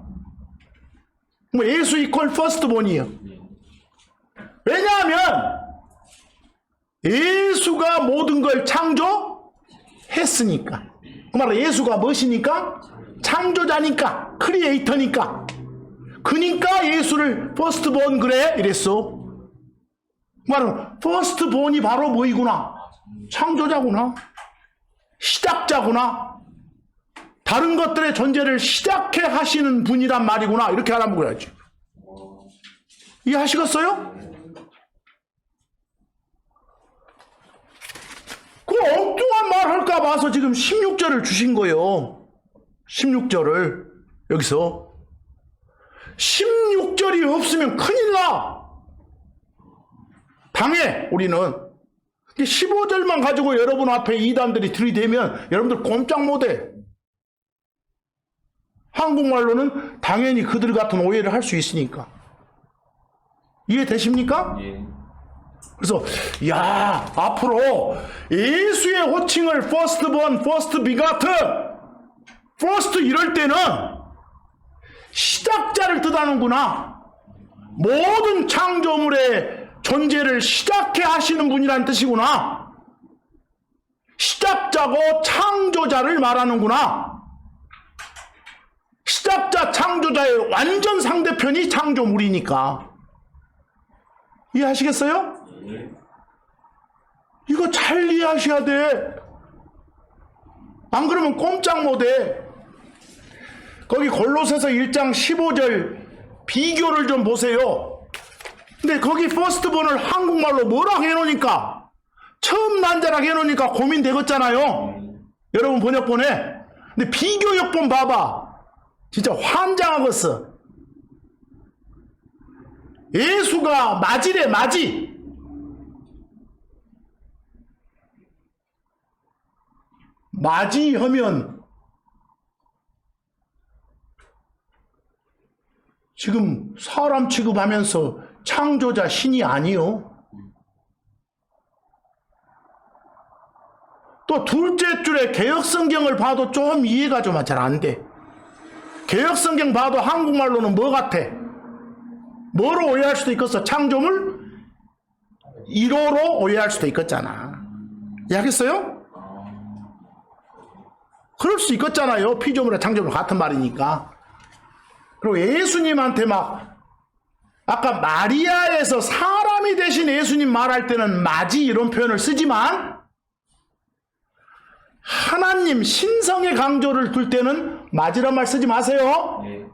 예수 이퀄 퍼스트본이에요. 왜냐하면 예수가 모든 걸 창조했으니까. 그 말은 예수가 무엇이니까? 창조자니까, 크리에이터니까. 그니까 예수를 퍼스트본 그래 이랬어. 그 말은 퍼스트본이 바로 뭐이구나? 창조자구나. 시작자구나. 다른 것들의 존재를 시작해 하시는 분이란 말이구나. 이렇게 알아먹어야지. 이해하시겠어요? 그 엉뚱한 말 할까 봐서 지금 16절을 주신 거예요. 16절을 여기서 16절이 없으면 큰일 나. 당해 우리는. 15절만 가지고 여러분 앞에 이단들이 들이대면 여러분들 꼼짝 못해. 한국말로는 당연히 그들 같은 오해를 할 수 있으니까. 이해되십니까? 예. 그래서 앞으로 예수의 호칭을 퍼스트본, 퍼스트 비가트, 퍼스트 이럴 때는 시작자를 뜻하는구나. 모든 창조물의 존재를 시작해 하시는 분이란 뜻이구나. 시작자고 창조자를 말하는구나. 시작자, 창조자의 완전 상대편이 창조물이니까. 이해하시겠어요? 이거 잘 이해하셔야 돼. 안 그러면 꼼짝 못해. 거기 골로새서 1장 15절 비교를 좀 보세요. 근데 거기 퍼스트본을 한국말로 뭐라고 해놓으니까, 처음 난자라고 해놓으니까 고민되겠잖아요. 여러분 번역본에. 근데 비교역본 봐봐. 진짜 환장하겠어. 예수가 맞이래, 맞이. 맞이하면 지금 사람 취급하면서 창조자 신이 아니요. 또 둘째 줄에 개역성경을 봐도 좀 이해가 좀 잘 안 돼. 개역성경 봐도 한국말로는 뭐 같아? 뭐로 오해할 수도 있겠어? 창조물? 1호로 오해할 수도 있겠잖아. 이해하겠어요? 그럴 수 있겠잖아요. 피조물과 창조물 같은 말이니까. 그리고 예수님한테 아까 마리아에서 사람이 되신 예수님 말할 때는 맞이 이런 표현을 쓰지만 하나님 신성의 강조를 둘 때는 맞이란 말 쓰지 마세요. 네.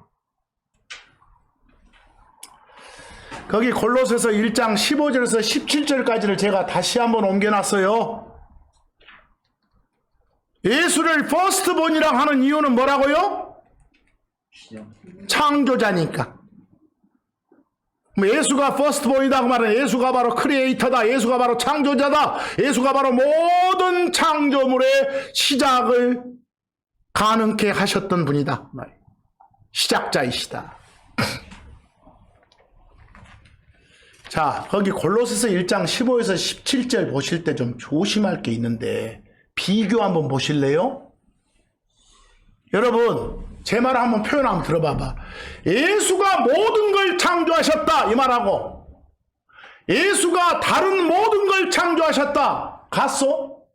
거기 골로새서 1장 15절에서 17절까지를 제가 다시 한번 옮겨놨어요. 예수를 퍼스트본이라고 하는 이유는 뭐라고요? 창조자니까. 예수가 퍼스트본이다 그 말은 예수가 바로 크리에이터다. 예수가 바로 창조자다. 예수가 바로 모든 창조물의 시작을 가능케 하셨던 분이다. 시작자이시다. 자, 거기 골로새서 1장 15에서 17절 보실 때 좀 조심할 게 있는데 비교 한번 보실래요? 여러분, 제 말을 한번 표현 한번 들어봐봐. 예수가 모든 걸 창조하셨다 이 말하고 예수가 다른 모든 걸 창조하셨다 같소?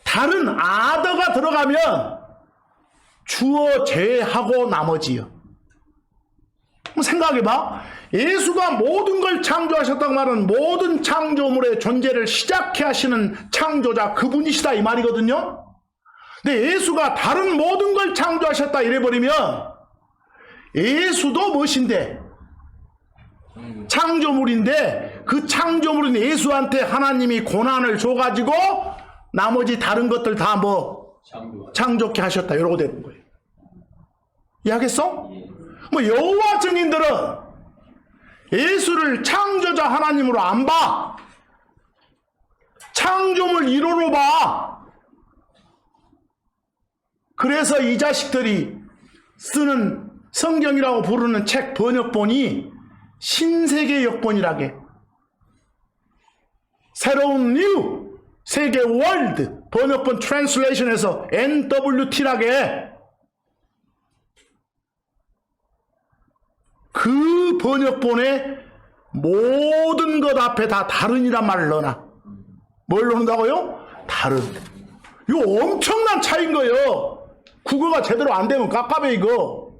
다른 아더가 들어가면 주어 제하고 나머지요. 한번 생각해봐. 예수가 모든 걸 창조하셨다고 말은 모든 창조물의 존재를 시작해 하시는 창조자 그분이시다 이 말이거든요. 근데 예수가 다른 모든 걸 창조하셨다 이래버리면 예수도 무엇인데? 창조물인데 그 창조물인 예수한테 하나님이 고난을 줘가지고 나머지 다른 것들 다 뭐 창조케 하셨다 이러고 되는 거예요. 이해하겠어? 뭐 여호와 증인들은 예수를 창조자 하나님으로 안 봐. 창조물 1호로 봐. 그래서 이 자식들이 쓰는 성경이라고 부르는 책 번역본이 신세계 역본이라게 새로운 뉴 세계 월드 번역본 트랜슬레이션에서 NWT라게 그 번역본에 모든 것 앞에 다 다른이란 말을 넣어놔. 뭘 넣는다고요? 다른. 이거 엄청난 차이인 거예요. 국어가 제대로 안 되면 깝깝해 이거.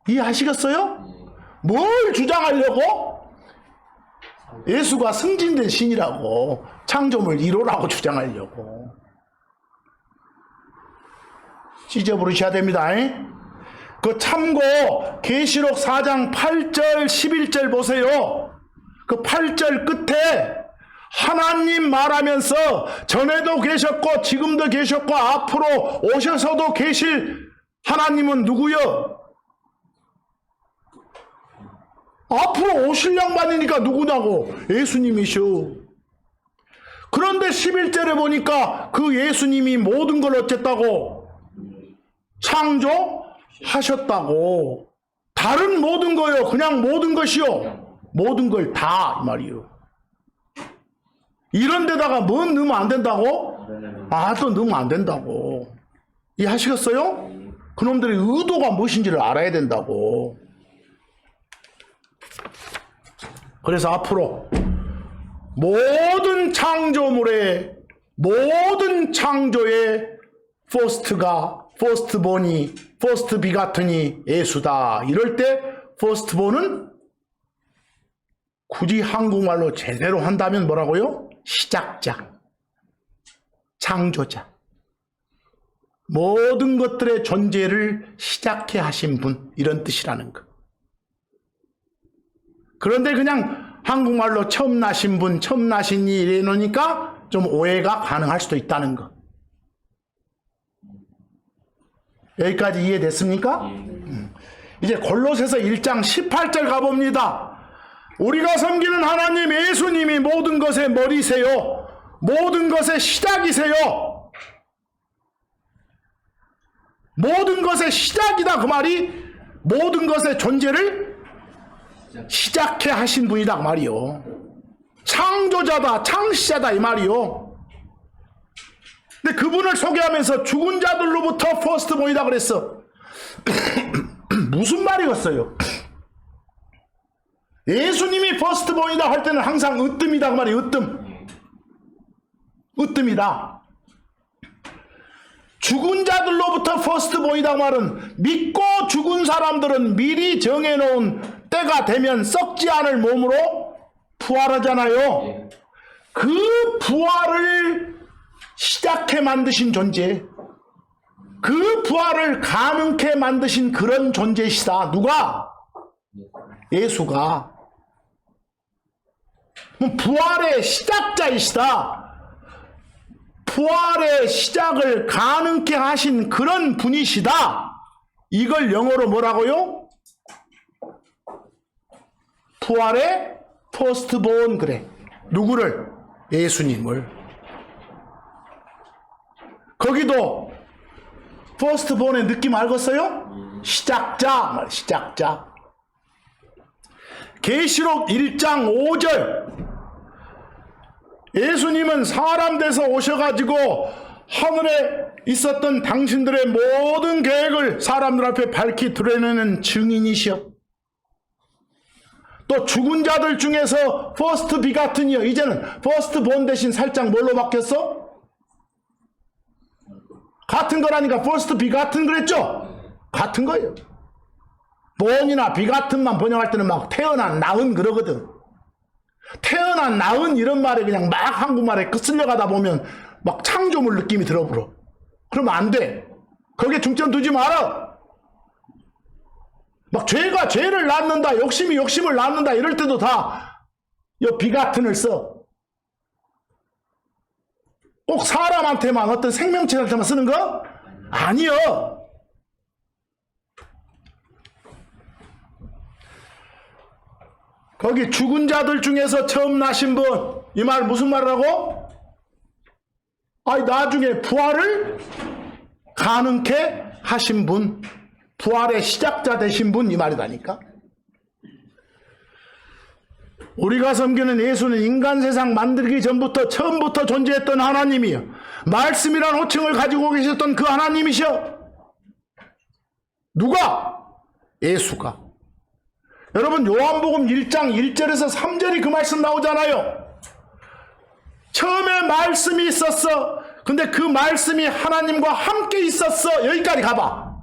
이해하시겠어요? 뭘 주장하려고? 예수가 승진된 신이라고 창조물 1호라고 주장하려고. 찢어부르셔야 됩니다. 그 참고 계시록 4장 8절 11절 보세요. 그 8절 끝에 하나님 말하면서 전에도 계셨고 지금도 계셨고 앞으로 오셔서도 계실 하나님은 누구요? 앞으로 오실 양반이니까 누구냐고? 예수님이시오. 그런데 11절에 보니까 그 예수님이 모든 걸 어쨌다고? 창조하셨다고. 다른 모든 거요. 그냥 모든 것이요. 모든 걸 다 이 말이요. 이런 데다가 뭐 넣으면 안 된다고? 아, 또 넣으면 안 된다고. 이해하시겠어요? 그놈들의 의도가 무엇인지를 알아야 된다고. 그래서 앞으로 모든 창조물의 모든 창조의 퍼스트본이 퍼스트 비가튼이 예수다. 이럴 때 퍼스트본은 굳이 한국말로 제대로 한다면 뭐라고요? 시작자, 창조자, 모든 것들의 존재를 시작해 하신 분, 이런 뜻이라는 거. 그런데 그냥 한국말로 처음 나신 분, 처음 나신 이 이래 놓으니까 좀 오해가 가능할 수도 있다는 거. 여기까지 이해됐습니까? 이제 골로새서 1장 18절 가봅니다. 우리가 섬기는 하나님 예수님이 모든 것의 머리세요. 모든 것의 시작이세요. 모든 것의 시작이다 그 말이 모든 것의 존재를 시작해 하신 분이다 그 말이요. 창조자다, 창시자다 이 말이요. 근데 그분을 소개하면서 죽은 자들로부터 퍼스트본이다 그랬어. 무슨 말이었어요? 예수님이 퍼스트본이다 할 때는 항상 으뜸이다 그 말이에요. 으뜸이다. 죽은 자들로부터 퍼스트본이다 말은 믿고 죽은 사람들은 미리 정해놓은 때가 되면 썩지 않을 몸으로 부활하잖아요. 그 부활을 시작해 만드신 존재, 그 부활을 가능케 만드신 그런 존재이시다. 누가? 예수가. 부활의 시작자이시다. 부활의 시작을 가능케 하신 그런 분이시다. 이걸 영어로 뭐라고요? 부활의 퍼스트본. 그래. 누구를? 예수님을. 거기도 퍼스트본의 느낌 알겠어요? 시작자. 시작자. 계시록 1장 5절. 예수님은 사람 돼서 오셔가지고 하늘에 있었던 당신들의 모든 계획을 사람들 앞에 밝히 드러내는 증인이시여. 또 죽은 자들 중에서 퍼스트 비가튼이여. 이제는 퍼스트 본 대신 살짝 뭘로 바뀌었어? 같은 거라니까 퍼스트 비가튼 그랬죠? 같은 거예요. 본이나 비가튼만 번역할 때는 막 태어난 낳은 그러거든. 태어난 낳은 이런 말에 그냥 막 한국말에 쓰려가다 보면 막 창조물 느낌이 들어버려. 그러면 안 돼. 거기에 중점 두지 마라. 막 죄가 죄를 낳는다, 욕심이 욕심을 낳는다 이럴 때도 다 이 비가튼을 써. 꼭 사람한테만 어떤 생명체한테만 쓰는 거? 아니요. 거기 죽은 자들 중에서 처음 나신 분, 이 말 무슨 말이라고? 아니 나중에 부활을 가능케 하신 분, 부활의 시작자 되신 분, 이 말이다니까. 우리가 섬기는 예수는 인간 세상 만들기 전부터 처음부터 존재했던 하나님이요, 말씀이란 호칭을 가지고 계셨던 그 하나님이셔. 누가? 예수가. 여러분 요한복음 1장 1절에서 3절이 그 말씀 나오잖아요. 처음에 말씀이 있었어. 근데 그 말씀이 하나님과 함께 있었어. 여기까지 가봐.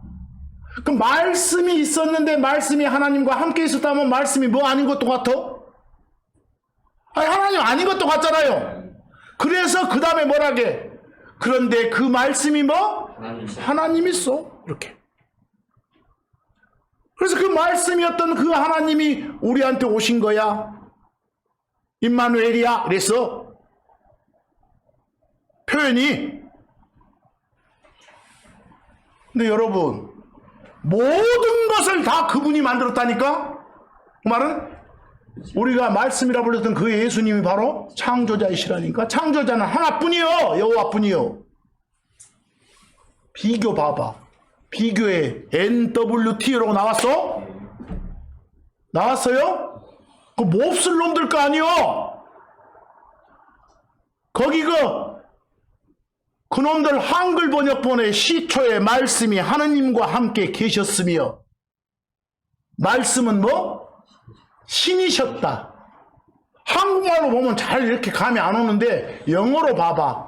그 말씀이 있었는데 말씀이 하나님과 함께 있었다면 말씀이 뭐 아닌 것도 같아? 아니 하나님 아닌 것도 같잖아요. 그래서 그 다음에 뭐라게? 그런데 그 말씀이 뭐? 하나님 있어. 이렇게. 그래서 그 말씀이었던 그 하나님이 우리한테 오신 거야. 임마누엘이야. 그래서 표현이. 근데 여러분 모든 것을 다 그분이 만들었다니까? 그 말은 우리가 말씀이라 불렀던 그 예수님이 바로 창조자이시라니까. 창조자는 하나뿐이요, 여호와뿐이요. 비교 봐봐. 비교에 NWT라고 나왔어? 나왔어요? 그 몹쓸 놈들 거 아니요? 거기 그놈들 한글 번역본의 시초에 말씀이 하느님과 함께 계셨으며 말씀은 뭐? 신이셨다. 한국말로 보면 잘 이렇게 감이 안 오는데 영어로 봐봐.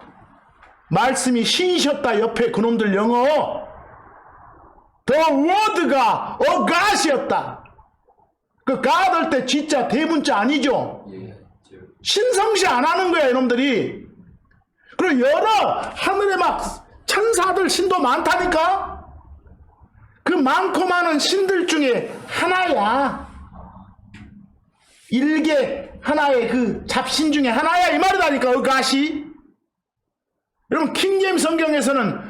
말씀이 신이셨다 옆에 그놈들 영어. The word가 God이었다. 그 God 할 때 진짜 대문자 아니죠? 신성시 안 하는 거야 이놈들이. 그리고 여러 하늘에 막 천사들 신도 많다니까. 그 많고 많은 신들 중에 하나야. 일개 하나의 그 잡신 중에 하나야 이 말이다니까. God이. 여러분 킹제임스 성경에서는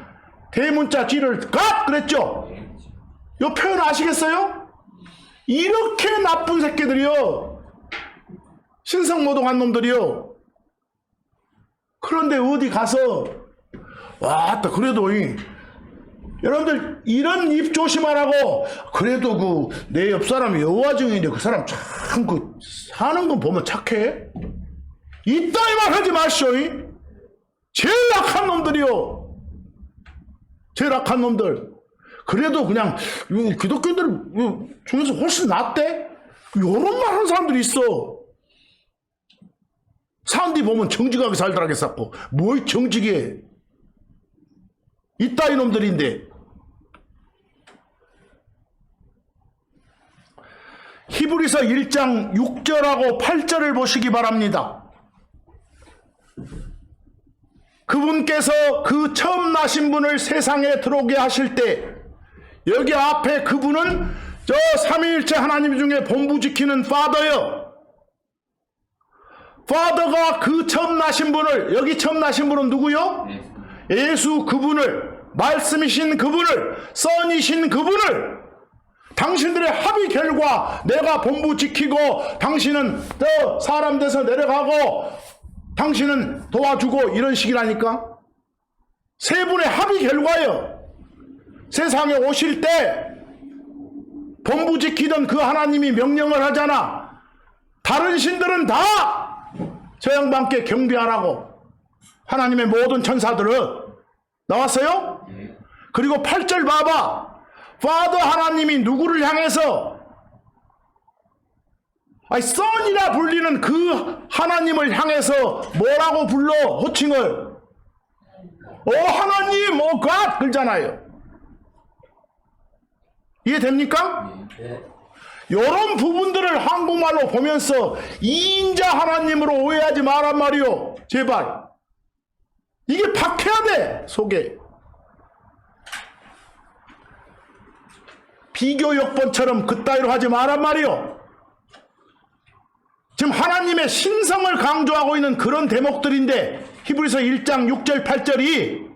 대문자 뒤를 God 그랬죠? 이 표현 아시겠어요? 이렇게 나쁜 새끼들이요. 신성모독한 놈들이요. 그런데 어디 가서 와, 그래도 여러분들 이런 입 조심하라고. 그래도 내 옆 사람이 여호와 증인인데 그 사람 참 사는 건 보면 착해. 이따위 말 하지 마시오. 제일 악한 놈들이요. 제일 악한 놈들. 그래도 그냥 기독교들 중에서 훨씬 낫대? 요런 말 하는 사람들이 있어. 사람들이 보면 정직하게 살더라 했었고 뭘 정직해. 이따위 놈들인데. 히브리서 1장 6절하고 8절을 보시기 바랍니다. 그분께서 그 처음 나신 분을 세상에 들어오게 하실 때 여기 앞에 그분은 저 삼위일체 하나님 중에 본부 지키는 파더요. 파더가 그 처음 나신 분을, 여기 처음 나신 분은 누구요? 예수 그분을, 말씀이신 그분을, 선이신 그분을 당신들의 합의 결과 내가 본부 지키고 당신은 또 사람 돼서 내려가고 당신은 도와주고 이런 식이라니까. 세 분의 합의 결과예요. 세상에 오실 때 본부 지키던 그 하나님이 명령을 하잖아. 다른 신들은 다 저 양반께 경배하라고. 하나님의 모든 천사들은 나왔어요? 그리고 8절 봐봐. 파더 하나님이 누구를 향해서 son이라 불리는 그 하나님을 향해서 뭐라고 불러? 호칭을 하나님, God 그러잖아요. 이해됩니까? 이런 부분들을 한국말로 보면서 이인자 하나님으로 오해하지 말란 말이요. 제발. 이게 박혀야 돼, 속에. 비교역번처럼 그따위로 하지 말란 말이요. 지금 하나님의 신성을 강조하고 있는 그런 대목들인데 히브리서 1장 6절 8절이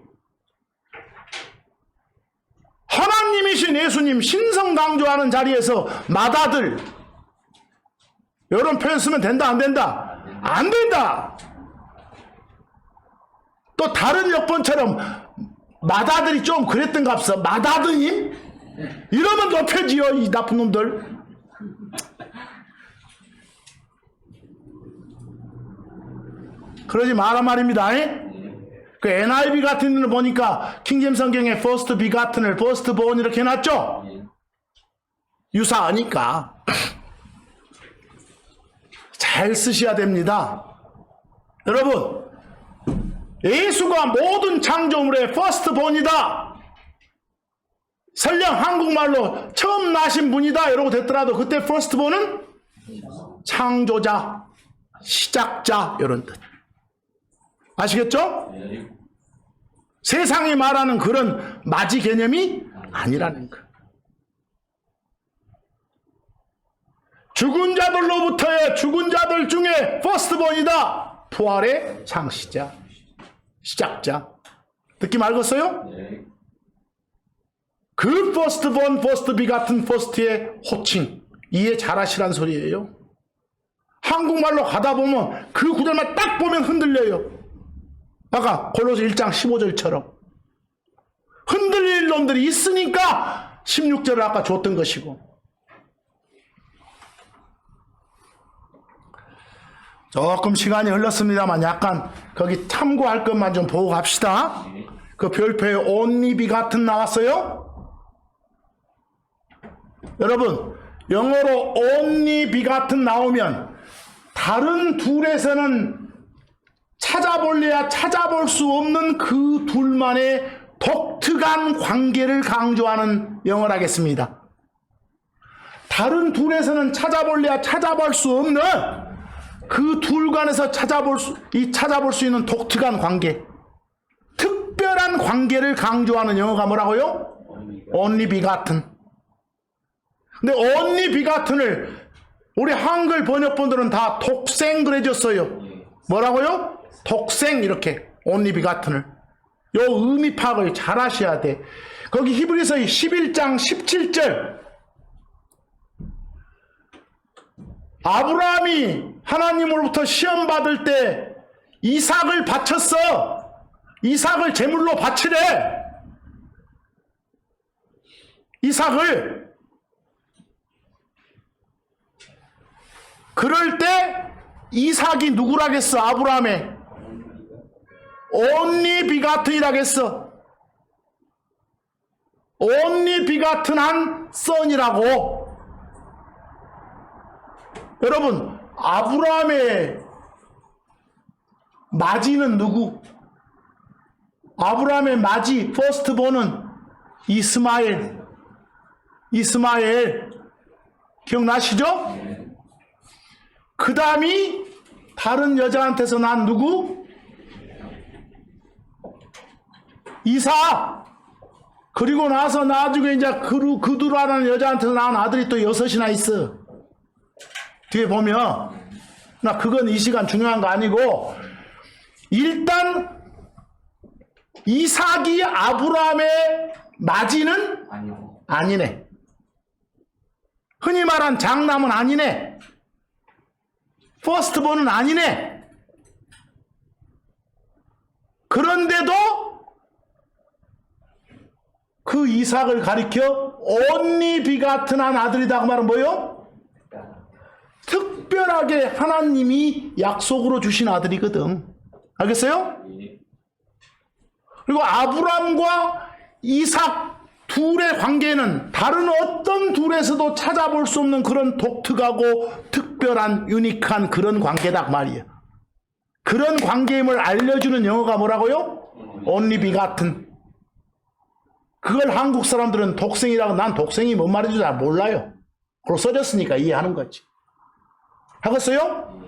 하나님이신 예수님 신성 강조하는 자리에서 마다들 이런 표현 쓰면 된다 안 된다? 안 된다. 또 다른 역번처럼 마다들이 좀 그랬던갑서. 마다드님? 이러면 높여지요, 이 나쁜 놈들. 그러지 마라 말입니다. 그 NIV 같은 데는 보니까 킹제임스 성경에 first begotten을 first born 이렇게 해놨죠? 유사하니까 잘 쓰셔야 됩니다. 여러분, 예수가 모든 창조물의 first born이다. 설령 한국말로 처음 나신 분이다 이러고 됐더라도 그때 first born은 창조자, 시작자 이런 뜻. 아시겠죠? 세상이 말하는 그런 마지 개념이 아니라는 거. 죽은 자들로부터의 죽은 자들 중에 퍼스트본이다. 부활의 창시자, 시작자. 느낌 알겠어요? 그 퍼스트본, 퍼스트비 같은 퍼스트의 호칭 이해 잘하시란 소리예요. 한국말로 가다 보면 그 구절만 딱 보면 흔들려요. 아까 골로새 1장 15절처럼 흔들릴 놈들이 있으니까 16절을 아까 줬던 것이고. 조금 시간이 흘렀습니다만 약간 거기 참고할 것만 좀 보고 갑시다. 그 별표에 only begotten 나왔어요? 여러분, 영어로 only begotten 나오면 다른 둘에서는 찾아볼래야 찾아볼 수 없는 그 둘만의 독특한 관계를 강조하는 영어라겠습니다. 다른 둘에서는 찾아볼래야 찾아볼 수 없는 그 둘 간에서 찾아볼 수 있는 독특한 관계, 특별한 관계를 강조하는 영어가 뭐라고요? only begotten. 근데 only begatten을 우리 한글 번역본들은 다 독생 그래줬어요. 뭐라고요? 독생 이렇게 only begotten을. 요 의미 파악을 잘 하셔야 돼. 거기 히브리서 11장 17절 아브라함이 하나님으로부터 시험 받을 때 이삭을 바쳤어. 이삭을 제물로 바치래. 이삭을. 그럴 때 이삭이 누구라겠어? 아브라함의 only begotten이라겠어. only begotten son이라고. 여러분, 아브라함의 마지는 누구? 아브라함의 마지 퍼스트본은 이스마엘. 기억나시죠? 그 다음이 다른 여자한테서 난 누구? 이삭. 그리고 나서 나중에 이제 그두라는 여자한테서 낳은 아들이 또 6이나 있어. 뒤에 보면. 나 그건 이 시간 중요한 거 아니고 일단 이삭이 아브라함의 마지는 아니네. 흔히 말한 장남은 아니네. 퍼스트본은 아니네. 그런데도 그 이삭을 가리켜 only begatten한 아들이다 그 말은 뭐요? 특별하게 하나님이 약속으로 주신 아들이거든. 알겠어요? 그리고 아브람과 이삭 둘의 관계는 다른 어떤 둘에서도 찾아볼 수 없는 그런 독특하고 특별한 유니크한 그런 관계다 말이에요. 그런 관계임을 알려주는 영어가 뭐라고요? only begotten. 그걸 한국 사람들은 독생이라고, 난 독생이 뭔 말인지 잘 몰라요. 그리고 써졌으니까 이해하는 거지. 하겠어요?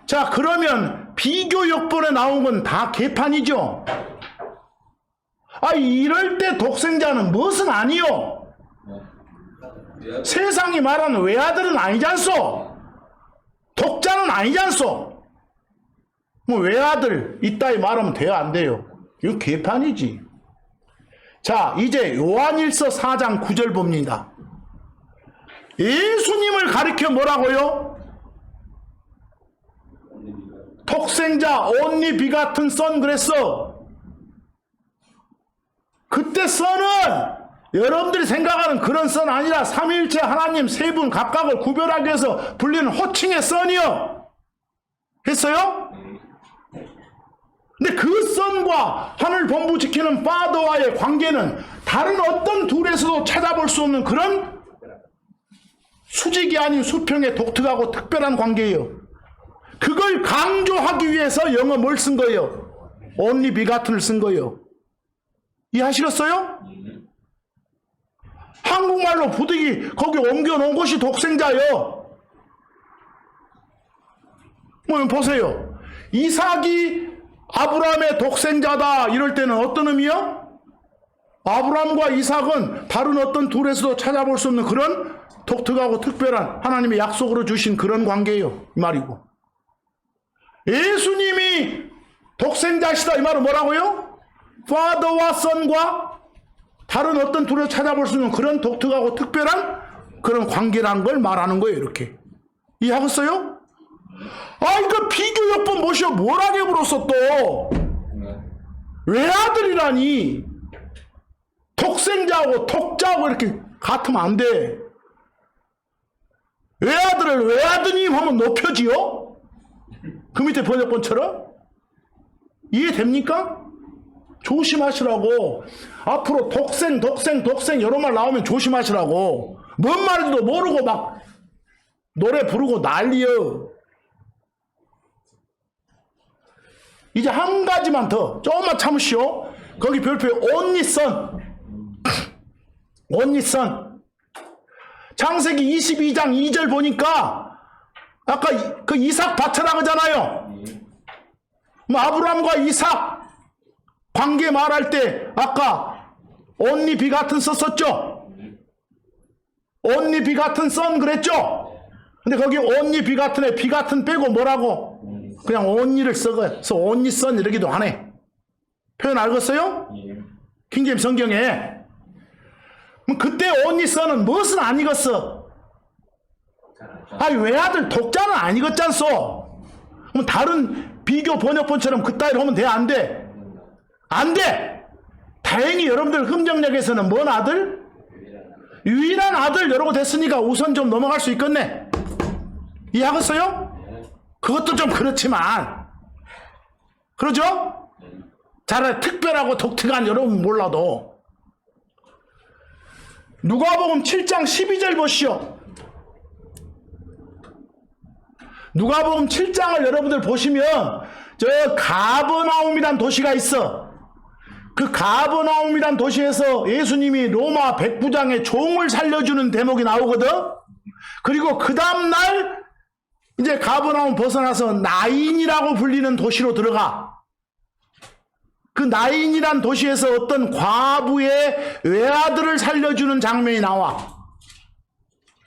자, 그러면 비교 역본에 나온 건 다 개판이죠. 아, 이럴 때 독생자는 무엇은 아니요? 세상이 말하는 외아들은 아니잖소. 독자는 아니잖소. 뭐 외아들 이따위 말하면 돼요, 안 돼요? 이거 개판이지. 자, 이제 요한일서 4장 9절 봅니다. 예수님을 가리켜 뭐라고요? 독생자 only begotten son 그랬어. 그때 선은 여러분들이 생각하는 그런 선 아니라 삼위일체 하나님 세 분 각각을 구별하기 위해서 불리는 호칭의 선이요. 했어요? 근데 그 선과 하늘 본부 지키는 파더와의 관계는 다른 어떤 둘에서도 찾아볼 수 없는 그런 수직이 아닌 수평의 독특하고 특별한 관계예요. 그걸 강조하기 위해서 영어 뭘 쓴 거예요? only begotten을 쓴 거예요. 이해하시겠어요? 한국말로 부득이 거기 옮겨놓은 것이 독생자요. 뭐 보세요. 이삭이 아브라함의 독생자다 이럴 때는 어떤 의미요? 아브라함과 이삭은 다른 어떤 둘에서도 찾아볼 수 없는 그런 독특하고 특별한 하나님의 약속으로 주신 그런 관계예요. 이 말이고. 예수님이 독생자시다 이 말은 뭐라고요? 파더와 선과 다른 어떤 둘을 찾아볼 수 있는 그런 독특하고 특별한 그런 관계라는 걸 말하는 거예요. 이렇게 이해하겠어요? 아, 이거 비교 역본 뭐시오? 뭐라게 불었어 또? 외아들이라니 독생자하고 독자하고 이렇게 같으면 안 돼. 외아들을 외아드님 하면 높여지요? 그 밑에 번역본처럼? 이해됩니까? 조심하시라고. 앞으로 독생 여러 말 나오면 조심하시라고. 뭔 말인지도 모르고 막 노래 부르고 난리여. 이제 한 가지만 더 조금만 참으시오. 거기 별표에 only son. only son. 창세기 22장 2절 보니까 아까 그 이삭 밭이라 그러잖아요. 뭐 아브라함과 이삭 관계 말할 때 아까 only begotten 썼었죠. only begotten son 그랬죠. 근데 거기 only begatten에 begotten 빼고 뭐라고? 그냥 only를 써서 only son 이러기도 하네. 표현 알겠어요? 킹제임스 성경에. 그때 only son은 무엇은 아니겠어? 아니 외아들 독자는 아니겠잖소. 그럼 다른 비교 번역본처럼 그따위로 하면 돼? 안 돼? 안 돼! 다행히 여러분들 흠정역에서는 뭔 아들? 유일한 아들 이러고 됐으니까 우선 좀 넘어갈 수 있겠네. 이해하겠어요? 그것도 좀 그렇지만 그러죠? 차라리 특별하고 독특한 여러분 몰라도 누가복음 7장 12절 보시오. 누가복음 7장을 여러분들 보시면 저 가버나움이란 도시가 있어. 그 가버나움이란 도시에서 예수님이 로마 백부장의 종을 살려주는 대목이 나오거든. 그리고 그 다음날 이제 가버나움 벗어나서 나인이라고 불리는 도시로 들어가. 그 나인이란 도시에서 어떤 과부의 외아들을 살려주는 장면이 나와.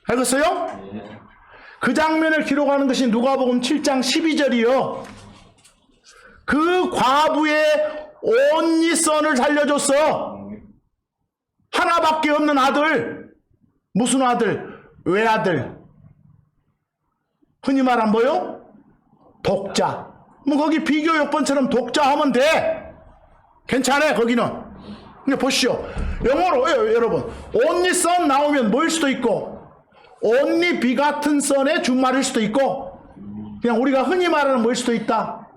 알겠어요? 그 장면을 기록하는 것이 누가복음 7장 12절이요. 그 과부의 only son을 살려줬어. 하나밖에 없는 아들. 무슨 아들? 외아들. 흔히 말한 뭐요? 독자. 뭐 거기 비교 역본처럼 독자 하면 돼. 괜찮아 거기는. 근데 보시오. 영어로 여러분 only son 나오면 뭐일 수도 있고 only begotten son의 준말일 수도 있고 그냥 우리가 흔히 말하는 뭐일 수도 있다.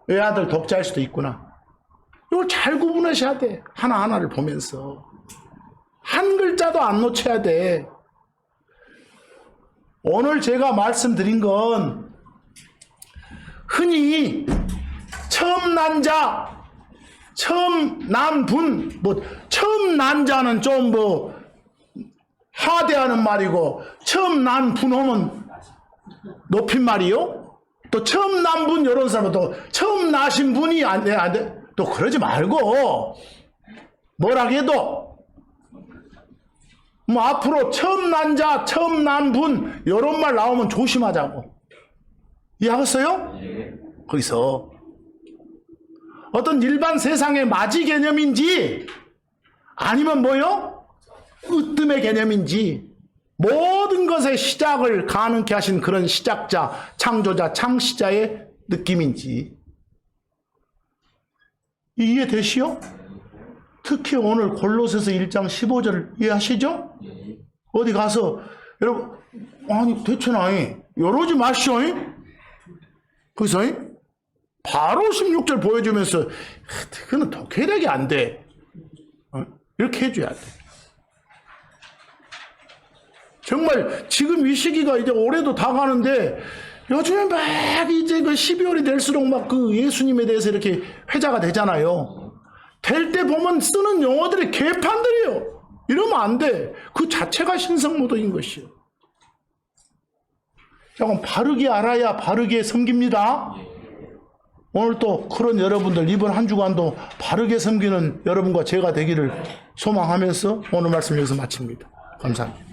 외아들 독자일 수도 있구나. 이걸 잘 구분하셔야 돼. 하나하나를 보면서. 한 글자도 안 놓쳐야 돼. 오늘 제가 말씀드린 건 흔히 처음 난 자, 처음 난 분, 처음 난 자는 좀 하대하는 말이고, 처음 난 분호는 높임말이요? 또 처음 난 분, 이런 사람은 또 처음 나신 분이 안 돼. 또 그러지 말고, 뭐라 해도, 앞으로 처음 난 자, 처음 난 분, 이런 말 나오면 조심하자고. 이해하겠어요? 예. 거기서 어떤 일반 세상의 맞이 개념인지 아니면 뭐요? 으뜸의 개념인지 모든 것의 시작을 가능케 하신 그런 시작자, 창조자, 창시자의 느낌인지 이해되시오? 특히 오늘 골로새서 1장 15절을 이해하시죠? 예. 어디 가서 여러분 아니 대체 나이 이러지 마시오. 그래서 바로 16절 보여주면서 그거는 더 계략이 안 돼. 이렇게 해줘야 돼. 정말 지금 이 시기가 이제 올해도 다 가는데 요즘에 막 이제 그 12월이 될수록 막 그 예수님에 대해서 이렇게 회자가 되잖아요. 될 때 보면 쓰는 용어들이 개판들이에요. 이러면 안 돼. 그 자체가 신성모독인 것이요. 조금 바르게 알아야 바르게 섬깁니다. 오늘 또 그런 여러분들 이번 한 주간도 바르게 섬기는 여러분과 제가 되기를 소망하면서 오늘 말씀 여기서 마칩니다. 감사합니다.